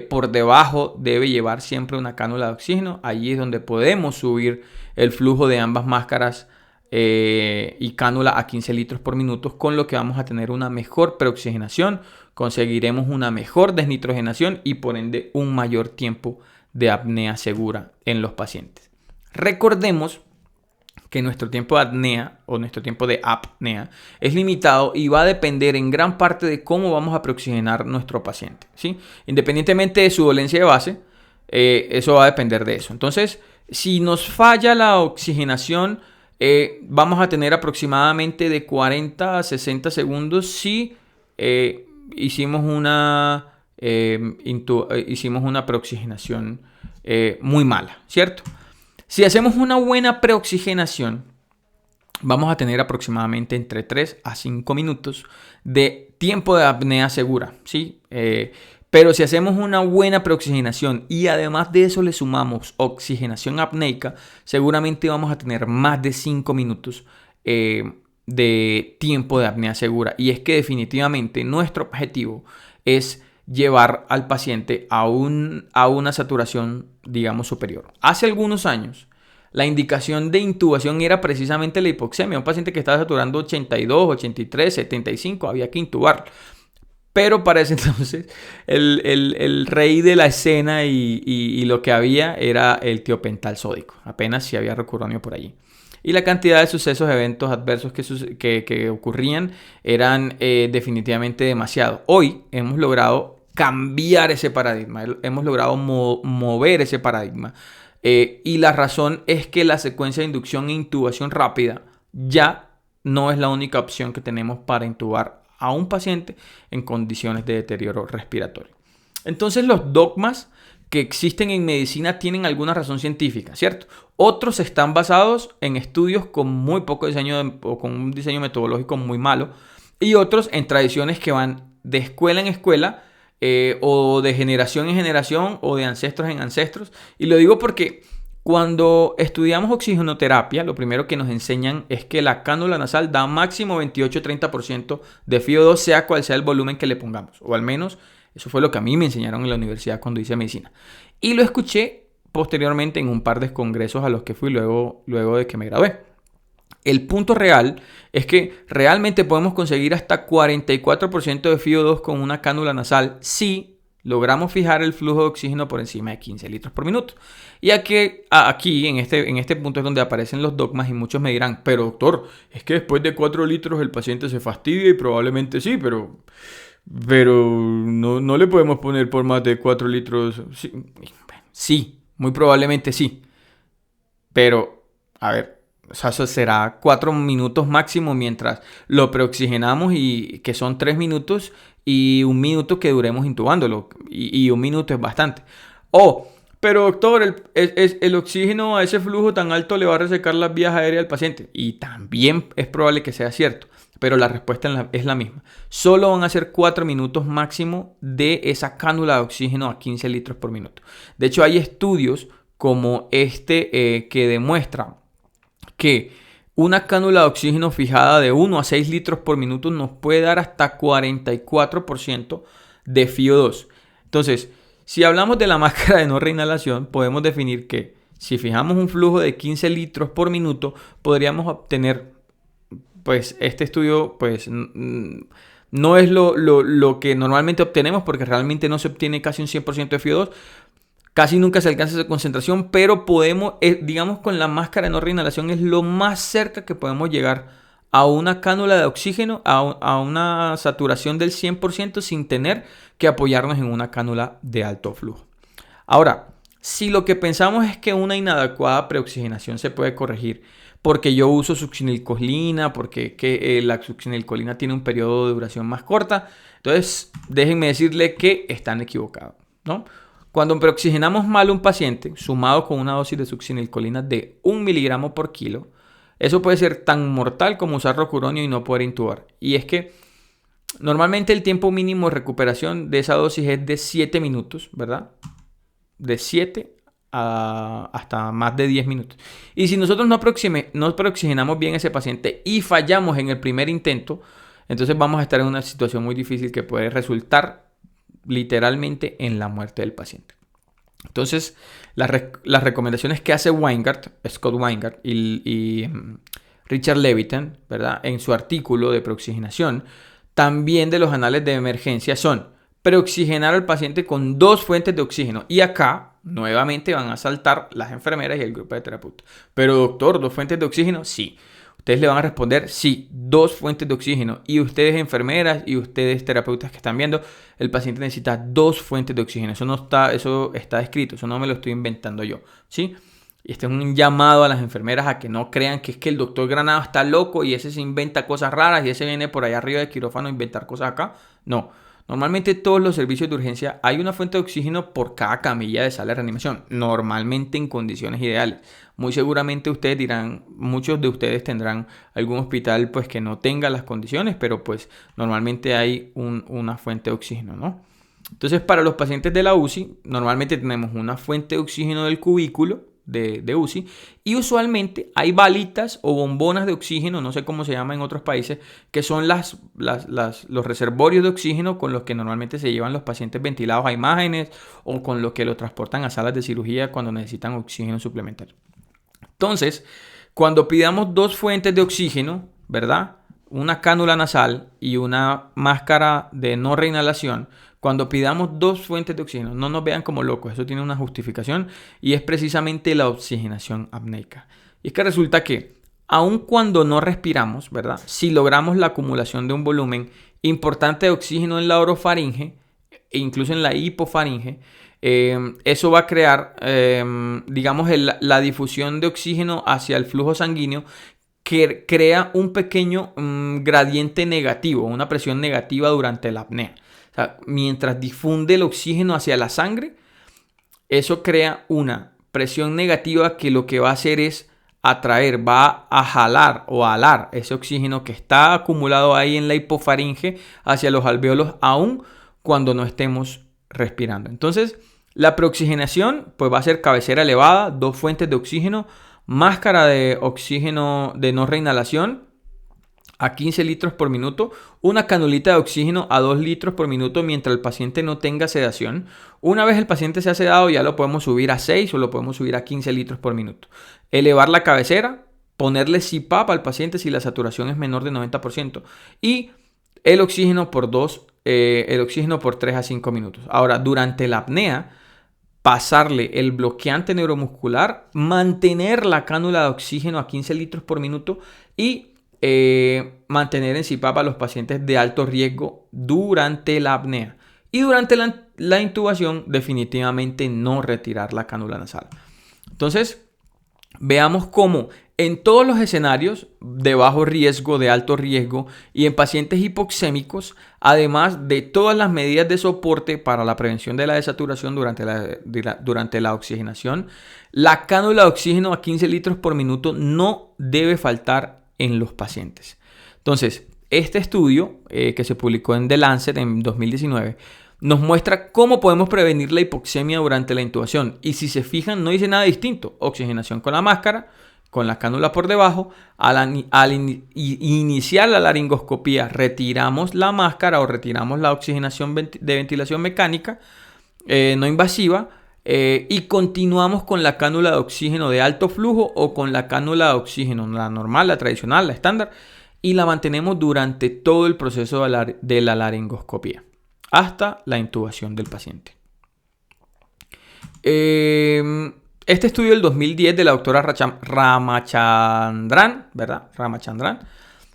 por debajo debe llevar siempre una cánula de oxígeno. Allí es donde podemos subir el flujo de ambas máscaras y cánula a 15 litros por minuto, con lo que vamos a tener una mejor preoxigenación, conseguiremos una mejor desnitrogenación y por ende un mayor tiempo de apnea segura en los pacientes. Recordemos que nuestro tiempo de apnea o nuestro tiempo de apnea es limitado y va a depender en gran parte de cómo vamos a preoxigenar nuestro paciente, ¿sí? Independientemente de su dolencia de base, eso va a depender de eso. Entonces, si nos falla la oxigenación, vamos a tener aproximadamente de 40 a 60 segundos si hicimos una preoxigenación muy mala, ¿cierto? Si hacemos una buena preoxigenación, vamos a tener aproximadamente entre 3 a 5 minutos de tiempo de apnea segura, ¿sí? Pero si hacemos una buena preoxigenación y además de eso le sumamos oxigenación apneica, seguramente vamos a tener más de 5 minutos de tiempo de apnea segura. Y es que definitivamente nuestro objetivo es llevar al paciente a una saturación, digamos, superior. Hace algunos años, la indicación de intubación era precisamente la hipoxemia. Un paciente que estaba saturando 82, 83, 75, había que intubar. Pero para ese entonces, el rey de la escena y lo que había era el tiopental sódico. Apenas si había rocuronio por allí. Y la cantidad de sucesos, eventos adversos que ocurrían eran definitivamente demasiado. Hoy hemos logrado cambiar ese paradigma, hemos logrado mover ese paradigma. Y la razón es que la secuencia de inducción e intubación rápida ya no es la única opción que tenemos para intubar a un paciente en condiciones de deterioro respiratorio. Entonces los dogmas que existen en medicina tienen alguna razón científica, ¿cierto? Otros están basados en estudios con muy poco diseño o con un diseño metodológico muy malo, y otros en tradiciones que van de escuela en escuela o de generación en generación o de ancestros en ancestros. Y lo digo porque cuando estudiamos oxigenoterapia, lo primero que nos enseñan es que la cánula nasal da máximo 28-30% de FiO2, sea cual sea el volumen que le pongamos, o al menos eso fue lo que a mí me enseñaron en la universidad cuando hice medicina. Y lo escuché posteriormente en un par de congresos a los que fui luego de que me gradué. El punto real es que realmente podemos conseguir hasta 44% de FiO2 con una cánula nasal si logramos fijar el flujo de oxígeno por encima de 15 litros por minuto. Y aquí en este punto es donde aparecen los dogmas y muchos me dirán, pero doctor, es que después de 4 litros el paciente se fastidia y probablemente sí, pero no le podemos poner por más de 4 litros. Sí, muy probablemente sí. Pero, a ver, o sea, eso será 4 minutos máximo mientras lo preoxigenamos, y que son 3 minutos y 1 minuto que duremos intubándolo. Y 1 minuto es bastante. Pero doctor, el oxígeno a ese flujo tan alto le va a resecar las vías aéreas al paciente. Y también es probable que sea cierto. Pero la respuesta es la misma. Solo van a ser 4 minutos máximo de esa cánula de oxígeno a 15 litros por minuto. De hecho, hay estudios como que demuestran que una cánula de oxígeno fijada de 1 a 6 litros por minuto nos puede dar hasta 44% de FiO2. Entonces, si hablamos de la máscara de no reinhalación, podemos definir que si fijamos un flujo de 15 litros por minuto, podríamos obtener, pues este estudio pues no es lo que normalmente obtenemos, porque realmente no se obtiene casi un 100% de FiO2. Casi nunca se alcanza esa concentración, pero podemos, digamos, con la máscara de no reinhalación es lo más cerca que podemos llegar a una cánula de oxígeno, a una saturación del 100% sin tener que apoyarnos en una cánula de alto flujo. Ahora, si lo que pensamos es que una inadecuada preoxigenación se puede corregir porque yo uso succinilcolina, porque la succinilcolina tiene un periodo de duración más corta. Entonces, déjenme decirle que están equivocados, ¿no? Cuando preoxigenamos mal a un paciente, sumado con una dosis de succinilcolina de 1 miligramo por kilo, eso puede ser tan mortal como usar rocuronio y no poder intubar. Y es que normalmente el tiempo mínimo de recuperación de esa dosis es de 7 minutos, ¿verdad? De 7 hasta más de 10 minutos. Y si nosotros no preoxigenamos bien a ese paciente y fallamos en el primer intento, entonces vamos a estar en una situación muy difícil que puede resultar literalmente en la muerte del paciente. Entonces, las recomendaciones que hace Scott Weingart y Richard Levitan, ¿verdad? En su artículo de preoxigenación, también de los anales de emergencia, son preoxigenar al paciente con 2 fuentes de oxígeno. Y acá, nuevamente, van a saltar las enfermeras y el grupo de terapeutas. Pero doctor, ¿2 fuentes de oxígeno? Sí. Ustedes le van a responder, sí, 2 fuentes de oxígeno. Y ustedes enfermeras y ustedes terapeutas que están viendo, el paciente necesita 2 fuentes de oxígeno. Eso está escrito, eso no me lo estoy inventando yo, ¿sí? Y este es un llamado a las enfermeras a que no crean que es que el doctor Granado está loco y ese se inventa cosas raras y ese viene por allá arriba de quirófano a inventar cosas acá. No. Normalmente todos los servicios de urgencia hay una fuente de oxígeno por cada camilla de sala de reanimación, normalmente en condiciones ideales. Muy seguramente ustedes dirán, muchos de ustedes tendrán algún hospital pues que no tenga las condiciones, pero pues normalmente hay una fuente de oxígeno, ¿no? Entonces para los pacientes de la UCI, normalmente tenemos una fuente de oxígeno del cubículo de UCI y usualmente hay balitas o bombonas de oxígeno, no sé cómo se llama en otros países, que son los reservorios de oxígeno con los que normalmente se llevan los pacientes ventilados a imágenes o con los que los transportan a salas de cirugía cuando necesitan oxígeno suplementario. Entonces, cuando pidamos 2 fuentes de oxígeno, ¿verdad? Una cánula nasal y una máscara de no reinhalación, cuando pidamos 2 fuentes de oxígeno, no nos vean como locos, eso tiene una justificación y es precisamente la oxigenación apneica. Y es que resulta que, aun cuando no respiramos, ¿verdad? Si logramos la acumulación de un volumen importante de oxígeno en la orofaringe e incluso en la hipofaringe, eso va a crear, digamos, la difusión de oxígeno hacia el flujo sanguíneo que crea un pequeño gradiente negativo, una presión negativa durante la apnea. O sea, mientras difunde el oxígeno hacia la sangre, eso crea una presión negativa que lo que va a hacer es atraer, va a jalar o alar ese oxígeno que está acumulado ahí en la hipofaringe hacia los alvéolos, aún cuando no estemos respirando. Entonces, la preoxigenación pues va a ser cabecera elevada, 2 fuentes de oxígeno, máscara de oxígeno de no reinhalación a 15 litros por minuto, una canulita de oxígeno a 2 litros por minuto mientras el paciente no tenga sedación. Una vez el paciente se ha sedado, ya lo podemos subir a 6 o lo podemos subir a 15 litros por minuto. Elevar la cabecera, ponerle CPAP al paciente si la saturación es menor de 90% y el oxígeno por 3 a 5 minutos. Ahora, durante la apnea, pasarle el bloqueante neuromuscular, mantener la cánula de oxígeno a 15 litros por minuto y mantener en CPAP a los pacientes de alto riesgo durante la apnea. Y durante la intubación, definitivamente no retirar la cánula nasal. Entonces, veamos cómo en todos los escenarios de bajo riesgo, de alto riesgo y en pacientes hipoxémicos, además de todas las medidas de soporte para la prevención de la desaturación durante la oxigenación, la cánula de oxígeno a 15 litros por minuto no debe faltar en los pacientes. Entonces, este estudio que se publicó en The Lancet en 2019 nos muestra cómo podemos prevenir la hipoxemia durante la intubación. Y si se fijan, no dice nada distinto. Oxigenación con la máscara, con la cánula por debajo. Al iniciar la laringoscopía, retiramos la máscara o retiramos la oxigenación de ventilación mecánica no invasiva. Y continuamos con la cánula de oxígeno de alto flujo o con la cánula de oxígeno, la normal, la tradicional, la estándar, y la mantenemos durante todo el proceso de la laringoscopía hasta la intubación del paciente. Este estudio del 2010 de la doctora Ramachandran, ¿verdad? Ramachandran,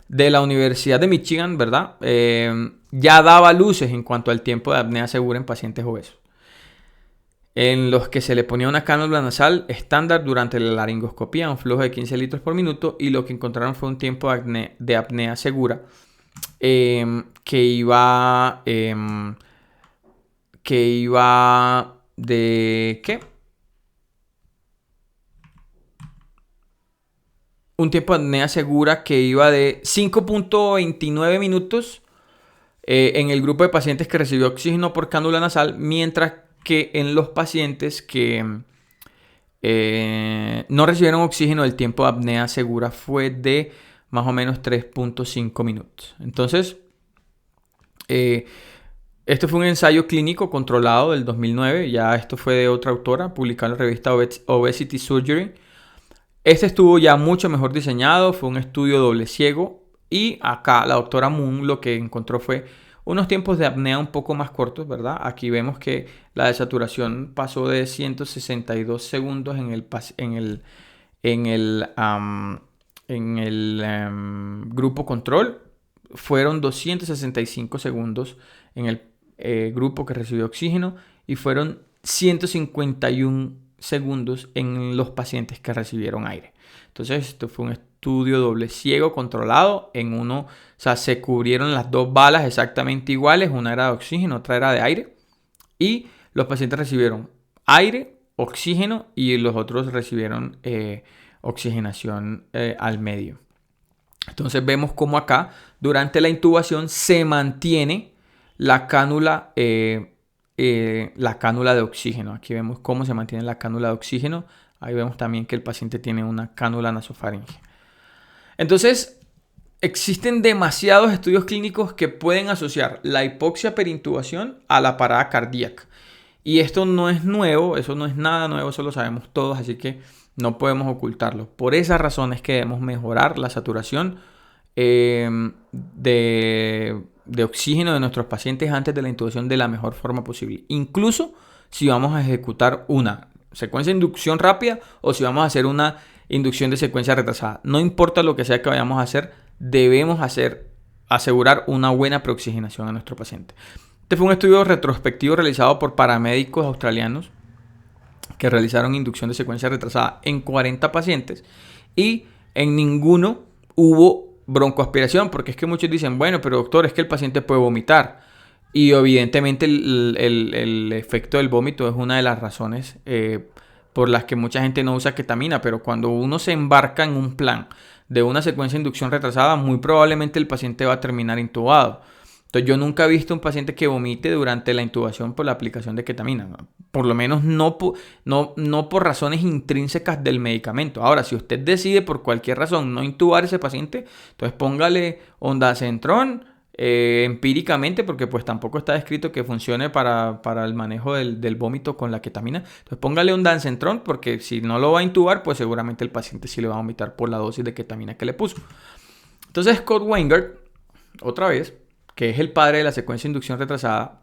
de la Universidad de Michigan, ¿verdad? Ya daba luces en cuanto al tiempo de apnea segura en pacientes obesos. en los que se le ponía una cánula nasal estándar durante la laringoscopía, un flujo de 15 litros por minuto, y lo que encontraron fue un tiempo de apnea segura que iba de ¿qué? Un tiempo de apnea segura que iba de 5.29 minutos en el grupo de pacientes que recibió oxígeno por cánula nasal, mientras que en los pacientes que no recibieron oxígeno, el tiempo de apnea segura fue de más o menos 3.5 minutos. Entonces, este fue un ensayo clínico controlado del 2009. Ya esto fue de otra autora, publicado en la revista Obesity Surgery. Este estuvo ya mucho mejor diseñado, fue un estudio doble ciego. Y acá la doctora Moon lo que encontró fue unos tiempos de apnea un poco más cortos, ¿verdad? Aquí vemos que la desaturación pasó de 162 segundos en el grupo control. Fueron 265 segundos en el grupo que recibió oxígeno y fueron 151 segundos en los pacientes que recibieron aire. Entonces, esto fue un estudio doble ciego controlado. O sea, se cubrieron las dos balas exactamente iguales. Una era de oxígeno, otra era de aire. Y los pacientes recibieron aire, oxígeno y los otros recibieron oxigenación al medio. Entonces vemos cómo acá, durante la intubación, se mantiene la cánula de oxígeno. Aquí vemos cómo se mantiene la cánula de oxígeno. Ahí vemos también que el paciente tiene una cánula nasofaríngea. Entonces, existen demasiados estudios clínicos que pueden asociar la hipoxia perintubación a la parada cardíaca. Y esto no es nuevo, eso no es nada nuevo, eso lo sabemos todos, así que no podemos ocultarlo. Por esas razones que debemos mejorar la saturación de oxígeno de nuestros pacientes antes de la intubación de la mejor forma posible. Incluso si vamos a ejecutar una secuencia de inducción rápida o si vamos a hacer una inducción de secuencia retrasada. No importa lo que sea que vayamos a hacer, debemos asegurar una buena preoxigenación a nuestro paciente. Este fue un estudio retrospectivo realizado por paramédicos australianos que realizaron inducción de secuencia retrasada en 40 pacientes y en ninguno hubo broncoaspiración, porque es que muchos dicen, bueno, pero doctor, es que el paciente puede vomitar. Y evidentemente el efecto del vómito es una de las razones por las que mucha gente no usa ketamina, pero cuando uno se embarca en un plan de una secuencia de inducción retrasada, muy probablemente el paciente va a terminar intubado. Entonces yo nunca he visto un paciente que vomite durante la intubación por la aplicación de ketamina, ¿no? Por lo menos no por razones intrínsecas del medicamento. Ahora, si usted decide por cualquier razón no intubar a ese paciente, entonces póngale ondansetron empíricamente, porque pues tampoco está descrito que funcione para el manejo del vómito con la ketamina. Entonces póngale ondansetron, porque si no lo va a intubar, pues seguramente el paciente sí le va a vomitar por la dosis de ketamina que le puso. Entonces Scott Weingart, otra vez, que es el padre de la secuencia de inducción retrasada,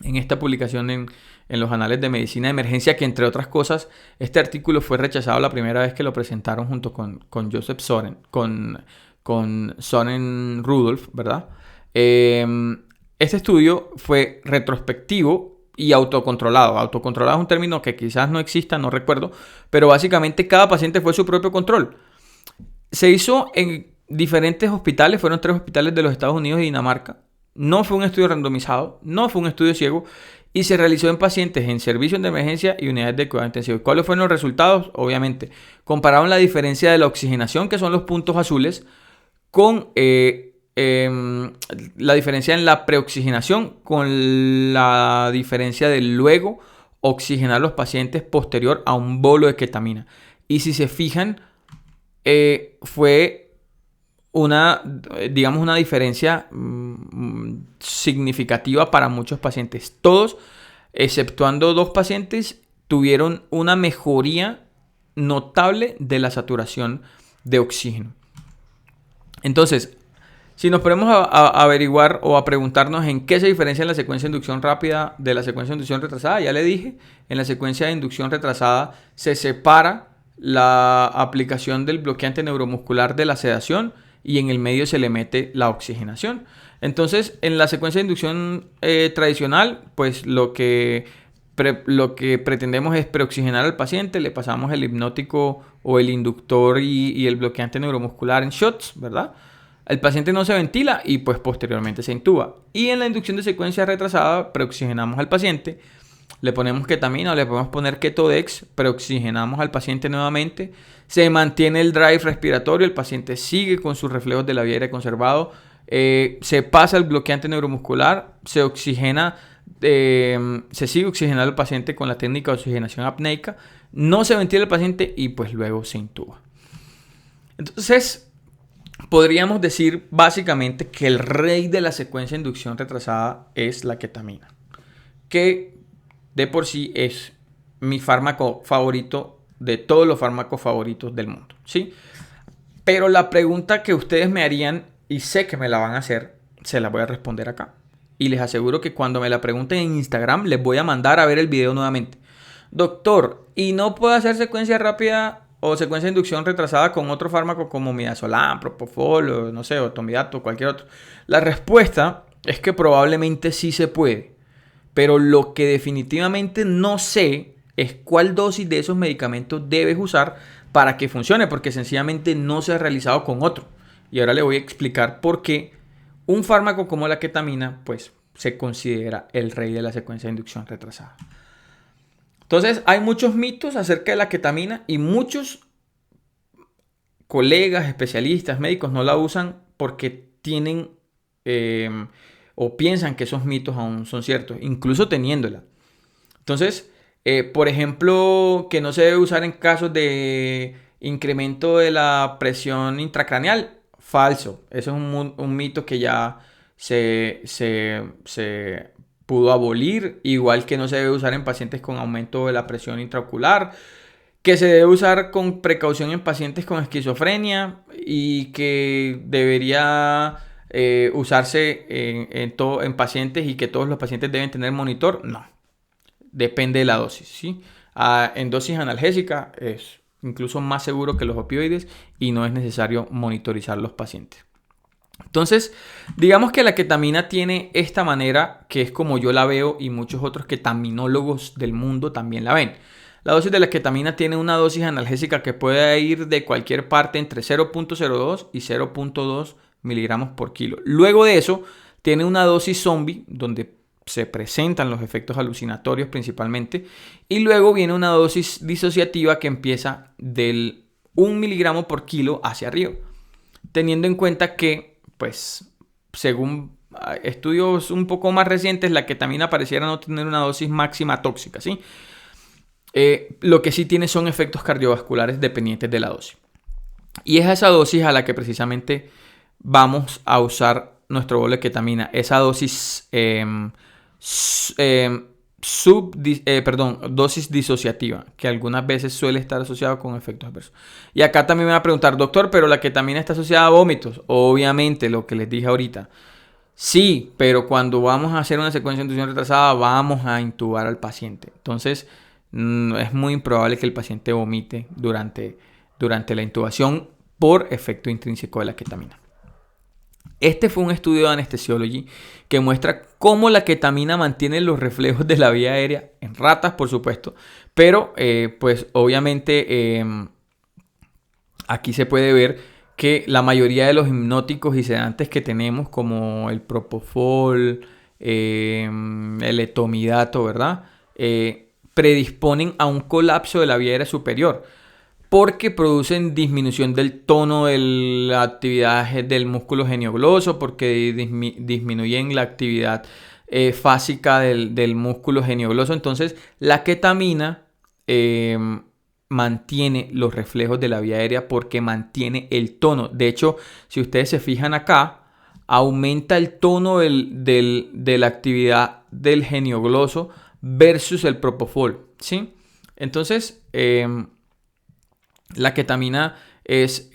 en esta publicación en los anales de medicina de emergencia, que entre otras cosas, este artículo fue rechazado la primera vez que lo presentaron junto con Joseph Soren, con Soren Rudolph, ¿verdad? Este estudio fue retrospectivo y autocontrolado. Autocontrolado es un término que quizás no exista, no recuerdo, pero básicamente cada paciente fue su propio control. Se hizo en diferentes hospitales, fueron 3 hospitales de los Estados Unidos y Dinamarca. No fue un estudio randomizado, no fue un estudio ciego y se realizó en pacientes en servicios de emergencia y unidades de cuidado intensivo. ¿Cuáles fueron los resultados? Obviamente, compararon la diferencia de la oxigenación, que son los puntos azules, con la diferencia en la preoxigenación, con la diferencia de luego oxigenar los pacientes posterior a un bolo de ketamina. Y si se fijan, fue una diferencia significativa para muchos pacientes. Todos, exceptuando 2 pacientes, tuvieron una mejoría notable de la saturación de oxígeno. Entonces, si nos ponemos a averiguar o a preguntarnos en qué se diferencia la secuencia de inducción rápida de la secuencia de inducción retrasada, ya le dije, en la secuencia de inducción retrasada se separa la aplicación del bloqueante neuromuscular de la sedación y en el medio se le mete la oxigenación. Entonces, en la secuencia de inducción tradicional, pues lo que lo que pretendemos es preoxigenar al paciente, le pasamos el hipnótico o el inductor y el bloqueante neuromuscular en shots, ¿verdad? El paciente no se ventila y pues posteriormente se intuba. Y en la inducción de secuencia retrasada preoxigenamos al paciente, le ponemos ketamina o le podemos poner ketodex, preoxigenamos al paciente nuevamente, se mantiene el drive respiratorio, el paciente sigue con sus reflejos de la vía aérea conservado, se pasa el bloqueante neuromuscular, se oxigena, se sigue oxigenando al paciente con la técnica de oxigenación apneica, no se ventila el paciente y pues luego se intuba. Entonces, podríamos decir básicamente que el rey de la secuencia de inducción retrasada es la ketamina, que de por sí es mi fármaco favorito de todos los fármacos favoritos del mundo, ¿sí? Pero la pregunta que ustedes me harían, y sé que me la van a hacer, se la voy a responder acá. Y les aseguro que cuando me la pregunten en Instagram, les voy a mandar a ver el video nuevamente. Doctor, ¿y no puedo hacer secuencia rápida o secuencia de inducción retrasada con otro fármaco como midazolam, propofol, o no sé, o tomidato o cualquier otro? La respuesta es que probablemente sí se puede. Pero lo que definitivamente no sé es cuál dosis de esos medicamentos debes usar para que funcione, porque sencillamente no se ha realizado con otro. Y ahora le voy a explicar por qué un fármaco como la ketamina pues se considera el rey de la secuencia de inducción retrasada. Entonces hay muchos mitos acerca de la ketamina y muchos colegas, especialistas, médicos no la usan porque tienen o piensan que esos mitos aún son ciertos, incluso teniéndola. Entonces, por ejemplo, que no se debe usar en casos de incremento de la presión intracraneal. Falso. Eso es un mito que ya se pudo abolir. Igual que no se debe usar en pacientes con aumento de la presión intraocular. Que se debe usar con precaución en pacientes con esquizofrenia. Y que debería usarse en pacientes y que todos los pacientes deben tener monitor. No. Depende de la dosis, ¿sí? En dosis analgésica es incluso más seguro que los opioides y no es necesario monitorizar los pacientes. Entonces, digamos que la ketamina tiene esta manera que es como yo la veo y muchos otros ketaminólogos del mundo también la ven. La dosis de la ketamina tiene una dosis analgésica que puede ir de cualquier parte entre 0.02 y 0.2 miligramos por kilo. Luego de eso, tiene una dosis zombie donde se presentan los efectos alucinatorios principalmente, y luego viene una dosis disociativa que empieza del 1 miligramo por kilo hacia arriba, teniendo en cuenta que, pues, según estudios un poco más recientes, la ketamina pareciera no tener una dosis máxima tóxica, ¿sí? Lo que sí tiene son efectos cardiovasculares dependientes de la dosis. Y es a esa dosis a la que precisamente vamos a usar nuestro bolo de ketamina, esa dosis dosis disociativa, que algunas veces suele estar asociado con efectos adversos. Y acá también me va a preguntar, doctor, pero la ketamina está asociada a vómitos. Obviamente, lo que les dije ahorita. Sí, pero cuando vamos a hacer una secuencia de inducción retrasada, vamos a intubar al paciente. Entonces, es muy improbable que el paciente vomite durante la intubación por efecto intrínseco de la ketamina. Este fue un estudio de Anesthesiology que muestra cómo la ketamina mantiene los reflejos de la vía aérea en ratas, por supuesto, pero pues obviamente aquí se puede ver que la mayoría de los hipnóticos y sedantes que tenemos, como el propofol, el etomidato, ¿verdad? Predisponen a un colapso de la vía aérea superior, porque producen disminución del tono de la actividad del músculo geniogloso, porque disminuyen la actividad fásica del músculo geniogloso. Entonces, la ketamina mantiene los reflejos de la vía aérea porque mantiene el tono. De hecho, si ustedes se fijan acá, aumenta el tono de la actividad del geniogloso versus el propofol, ¿sí? Entonces, la ketamina es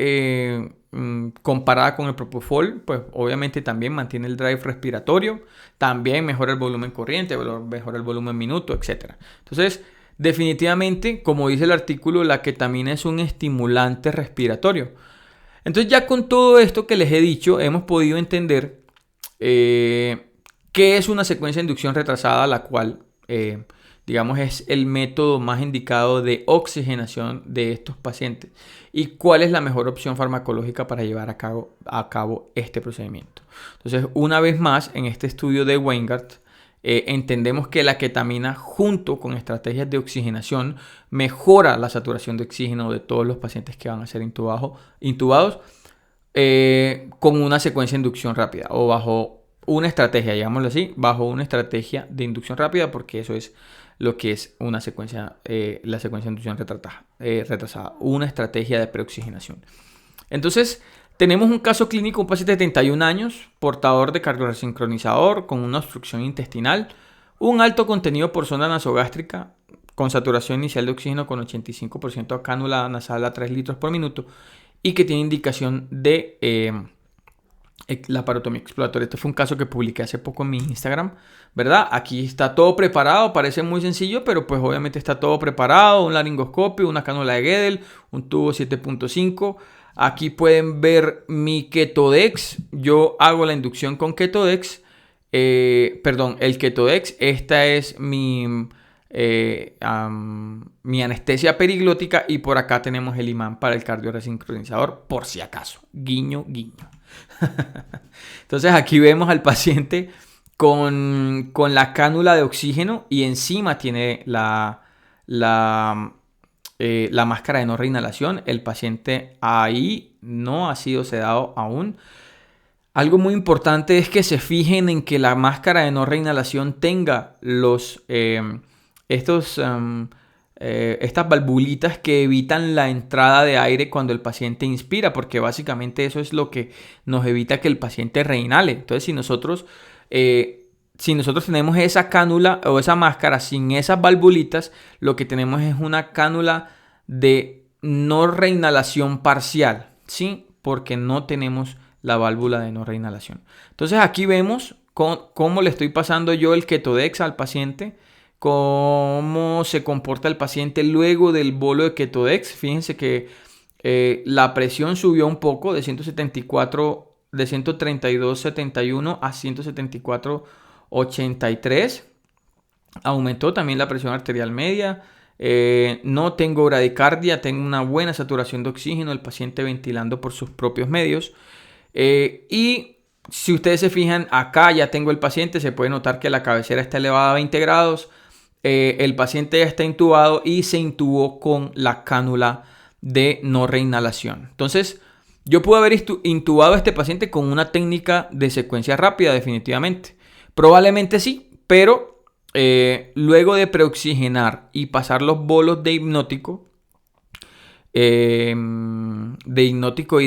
comparada con el propofol, pues obviamente también mantiene el drive respiratorio, también mejora el volumen corriente, mejora el volumen minuto, etc. Entonces, definitivamente, como dice el artículo, la ketamina es un estimulante respiratorio. Entonces, ya con todo esto que les he dicho, hemos podido entender qué es una secuencia de inducción retrasada, la cual digamos, es el método más indicado de oxigenación de estos pacientes y cuál es la mejor opción farmacológica para llevar a cabo este procedimiento. Entonces, una vez más, en este estudio de Weingart, entendemos que la ketamina junto con estrategias de oxigenación mejora la saturación de oxígeno de todos los pacientes que van a ser intubados con una secuencia de inducción rápida o bajo una estrategia, digámoslo así, bajo una estrategia de inducción rápida, porque eso es lo que es una secuencia, la secuencia de inducción retrasada, una estrategia de preoxigenación. Entonces, tenemos un caso clínico, un paciente de 31 años, portador de cardioresincronizador con una obstrucción intestinal, un alto contenido por zona nasogástrica, con saturación inicial de oxígeno con 85% a cánula nasal a 3 litros por minuto y que tiene indicación de laparotomía exploratoria. Este fue un caso que publiqué hace poco en mi Instagram, ¿verdad? Aquí está todo preparado, parece muy sencillo, pero pues obviamente está todo preparado, un laringoscopio, una cánula de Guedel, un tubo 7.5. Aquí pueden ver mi Ketodex. Yo hago la inducción con Ketodex. El Ketodex. Esta es mi anestesia periglótica. Y por acá tenemos el imán para el cardioresincronizador, por si acaso. Guiño, guiño. Entonces aquí vemos al paciente con la cánula de oxígeno y encima tiene la máscara de no reinhalación. El paciente ahí no ha sido sedado aún. Algo muy importante es que se fijen en que la máscara de no reinhalación tenga estas valvulitas que evitan la entrada de aire cuando el paciente inspira, porque básicamente eso es lo que nos evita que el paciente reinhale. Entonces, si nosotros tenemos esa cánula o esa máscara sin esas valvulitas, lo que tenemos es una cánula de no reinhalación parcial, ¿sí? Porque no tenemos la válvula de no reinhalación. Entonces aquí vemos cómo le estoy pasando yo el Ketodex al paciente, cómo se comporta el paciente luego del bolo de Ketodex. Fíjense que la presión subió un poco de 132,71 a 174,83. Aumentó también la presión arterial media. No tengo bradicardia, tengo una buena saturación de oxígeno, el paciente ventilando por sus propios medios. Y si ustedes se fijan, acá ya tengo el paciente, se puede notar que la cabecera está elevada a 20 grados. El paciente ya está intubado y se intubó con la cánula de no reinhalación. Entonces, yo pude haber intubado a este paciente con una técnica de secuencia rápida, definitivamente. Probablemente sí, pero luego de preoxigenar y pasar los bolos de hipnótico y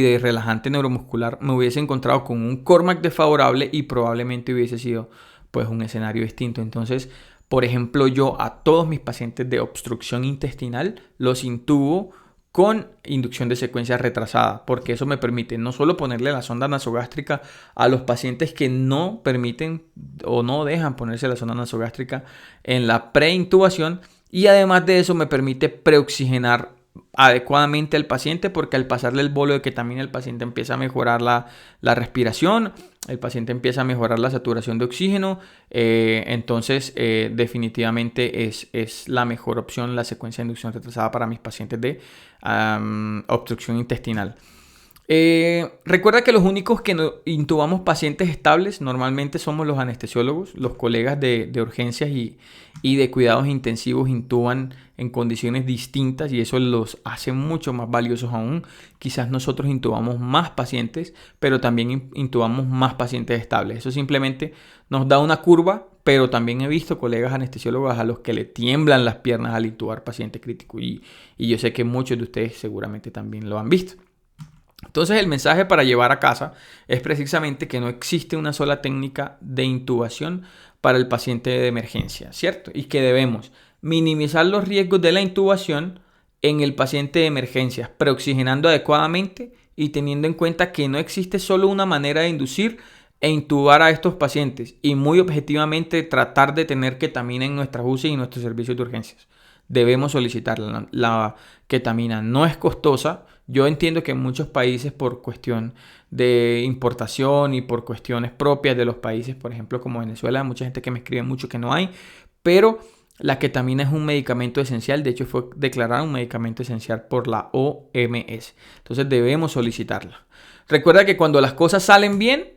de relajante neuromuscular, me hubiese encontrado con un Cormac desfavorable y probablemente hubiese sido pues un escenario distinto. Entonces, por ejemplo, yo a todos mis pacientes de obstrucción intestinal los intubo con inducción de secuencia retrasada, porque eso me permite no solo ponerle la sonda nasogástrica a los pacientes que no permiten o no dejan ponerse la sonda nasogástrica en la preintubación, y además de eso me permite preoxigenar adecuadamente al paciente, porque al pasarle el bolo de ketamina el paciente empieza a mejorar la respiración, el paciente empieza a mejorar la saturación de oxígeno. Entonces definitivamente es la mejor opción la secuencia de inducción retrasada para mis pacientes de obstrucción intestinal. Recuerda que los únicos que intubamos pacientes estables normalmente somos los anestesiólogos. Los colegas de urgencias y de cuidados intensivos intuban en condiciones distintas y eso los hace mucho más valiosos aún. Quizás nosotros intubamos más pacientes, pero también intubamos más pacientes estables. Eso simplemente nos da una curva, pero también he visto colegas anestesiólogos a los que le tiemblan las piernas al intubar paciente crítico y yo sé que muchos de ustedes seguramente también lo han visto. Entonces el mensaje para llevar a casa es precisamente que no existe una sola técnica de intubación para el paciente de emergencia, ¿cierto? Y que debemos minimizar los riesgos de la intubación en el paciente de emergencias, preoxigenando adecuadamente y teniendo en cuenta que no existe solo una manera de inducir e intubar a estos pacientes y muy objetivamente tratar de tener ketamina en nuestras UCI y nuestros servicios de urgencias. Debemos solicitar la ketamina. No es costosa. Yo entiendo que en muchos países por cuestión de importación y por cuestiones propias de los países, por ejemplo como Venezuela, hay mucha gente que me escribe mucho que no hay, pero La ketamina es un medicamento esencial, de hecho fue declarado un medicamento esencial por la OMS. Entonces debemos solicitarla. Recuerda que cuando las cosas salen bien,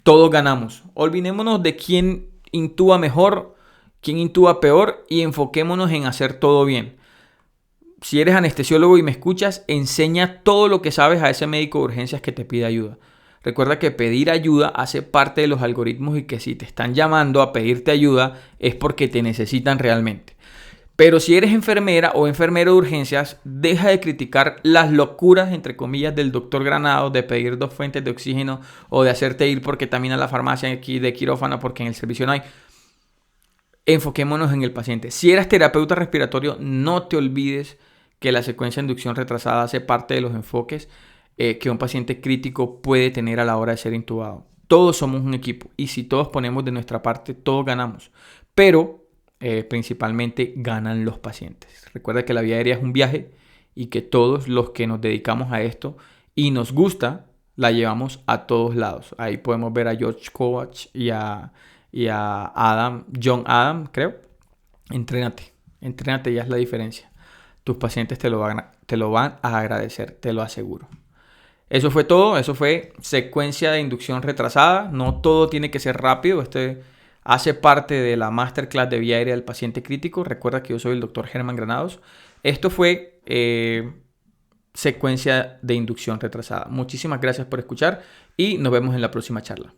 todos ganamos. Olvidémonos de quién intúa mejor, quién intúa peor y enfoquémonos en hacer todo bien. Si eres anestesiólogo y me escuchas, enseña todo lo que sabes a ese médico de urgencias que te pide ayuda. Recuerda que pedir ayuda hace parte de los algoritmos y que si te están llamando a pedirte ayuda es porque te necesitan realmente. Pero si eres enfermera o enfermero de urgencias, deja de criticar las locuras, entre comillas, del doctor Granados de pedir 2 fuentes de oxígeno o de hacerte ir porque también a la farmacia aquí de quirófano porque en el servicio no hay. Enfoquémonos en el paciente. Si eres terapeuta respiratorio, no te olvides que la secuencia de inducción retrasada hace parte de los enfoques que un paciente crítico puede tener a la hora de ser intubado. Todos somos un equipo y si todos ponemos de nuestra parte, todos ganamos. Pero principalmente ganan los pacientes. Recuerda que la vía aérea es un viaje y que todos los que nos dedicamos a esto y nos gusta, la llevamos a todos lados. Ahí podemos ver a George Kovacs y a John Adam, creo. Entrénate, ya es la diferencia. Tus pacientes te lo van a agradecer, te lo aseguro. Eso fue todo, eso fue secuencia de inducción retrasada. No todo tiene que ser rápido, hace parte de la masterclass de vía aérea del paciente crítico. Recuerda que yo soy el doctor Germán Granados. Esto fue secuencia de inducción retrasada. Muchísimas gracias por escuchar y nos vemos en la próxima charla.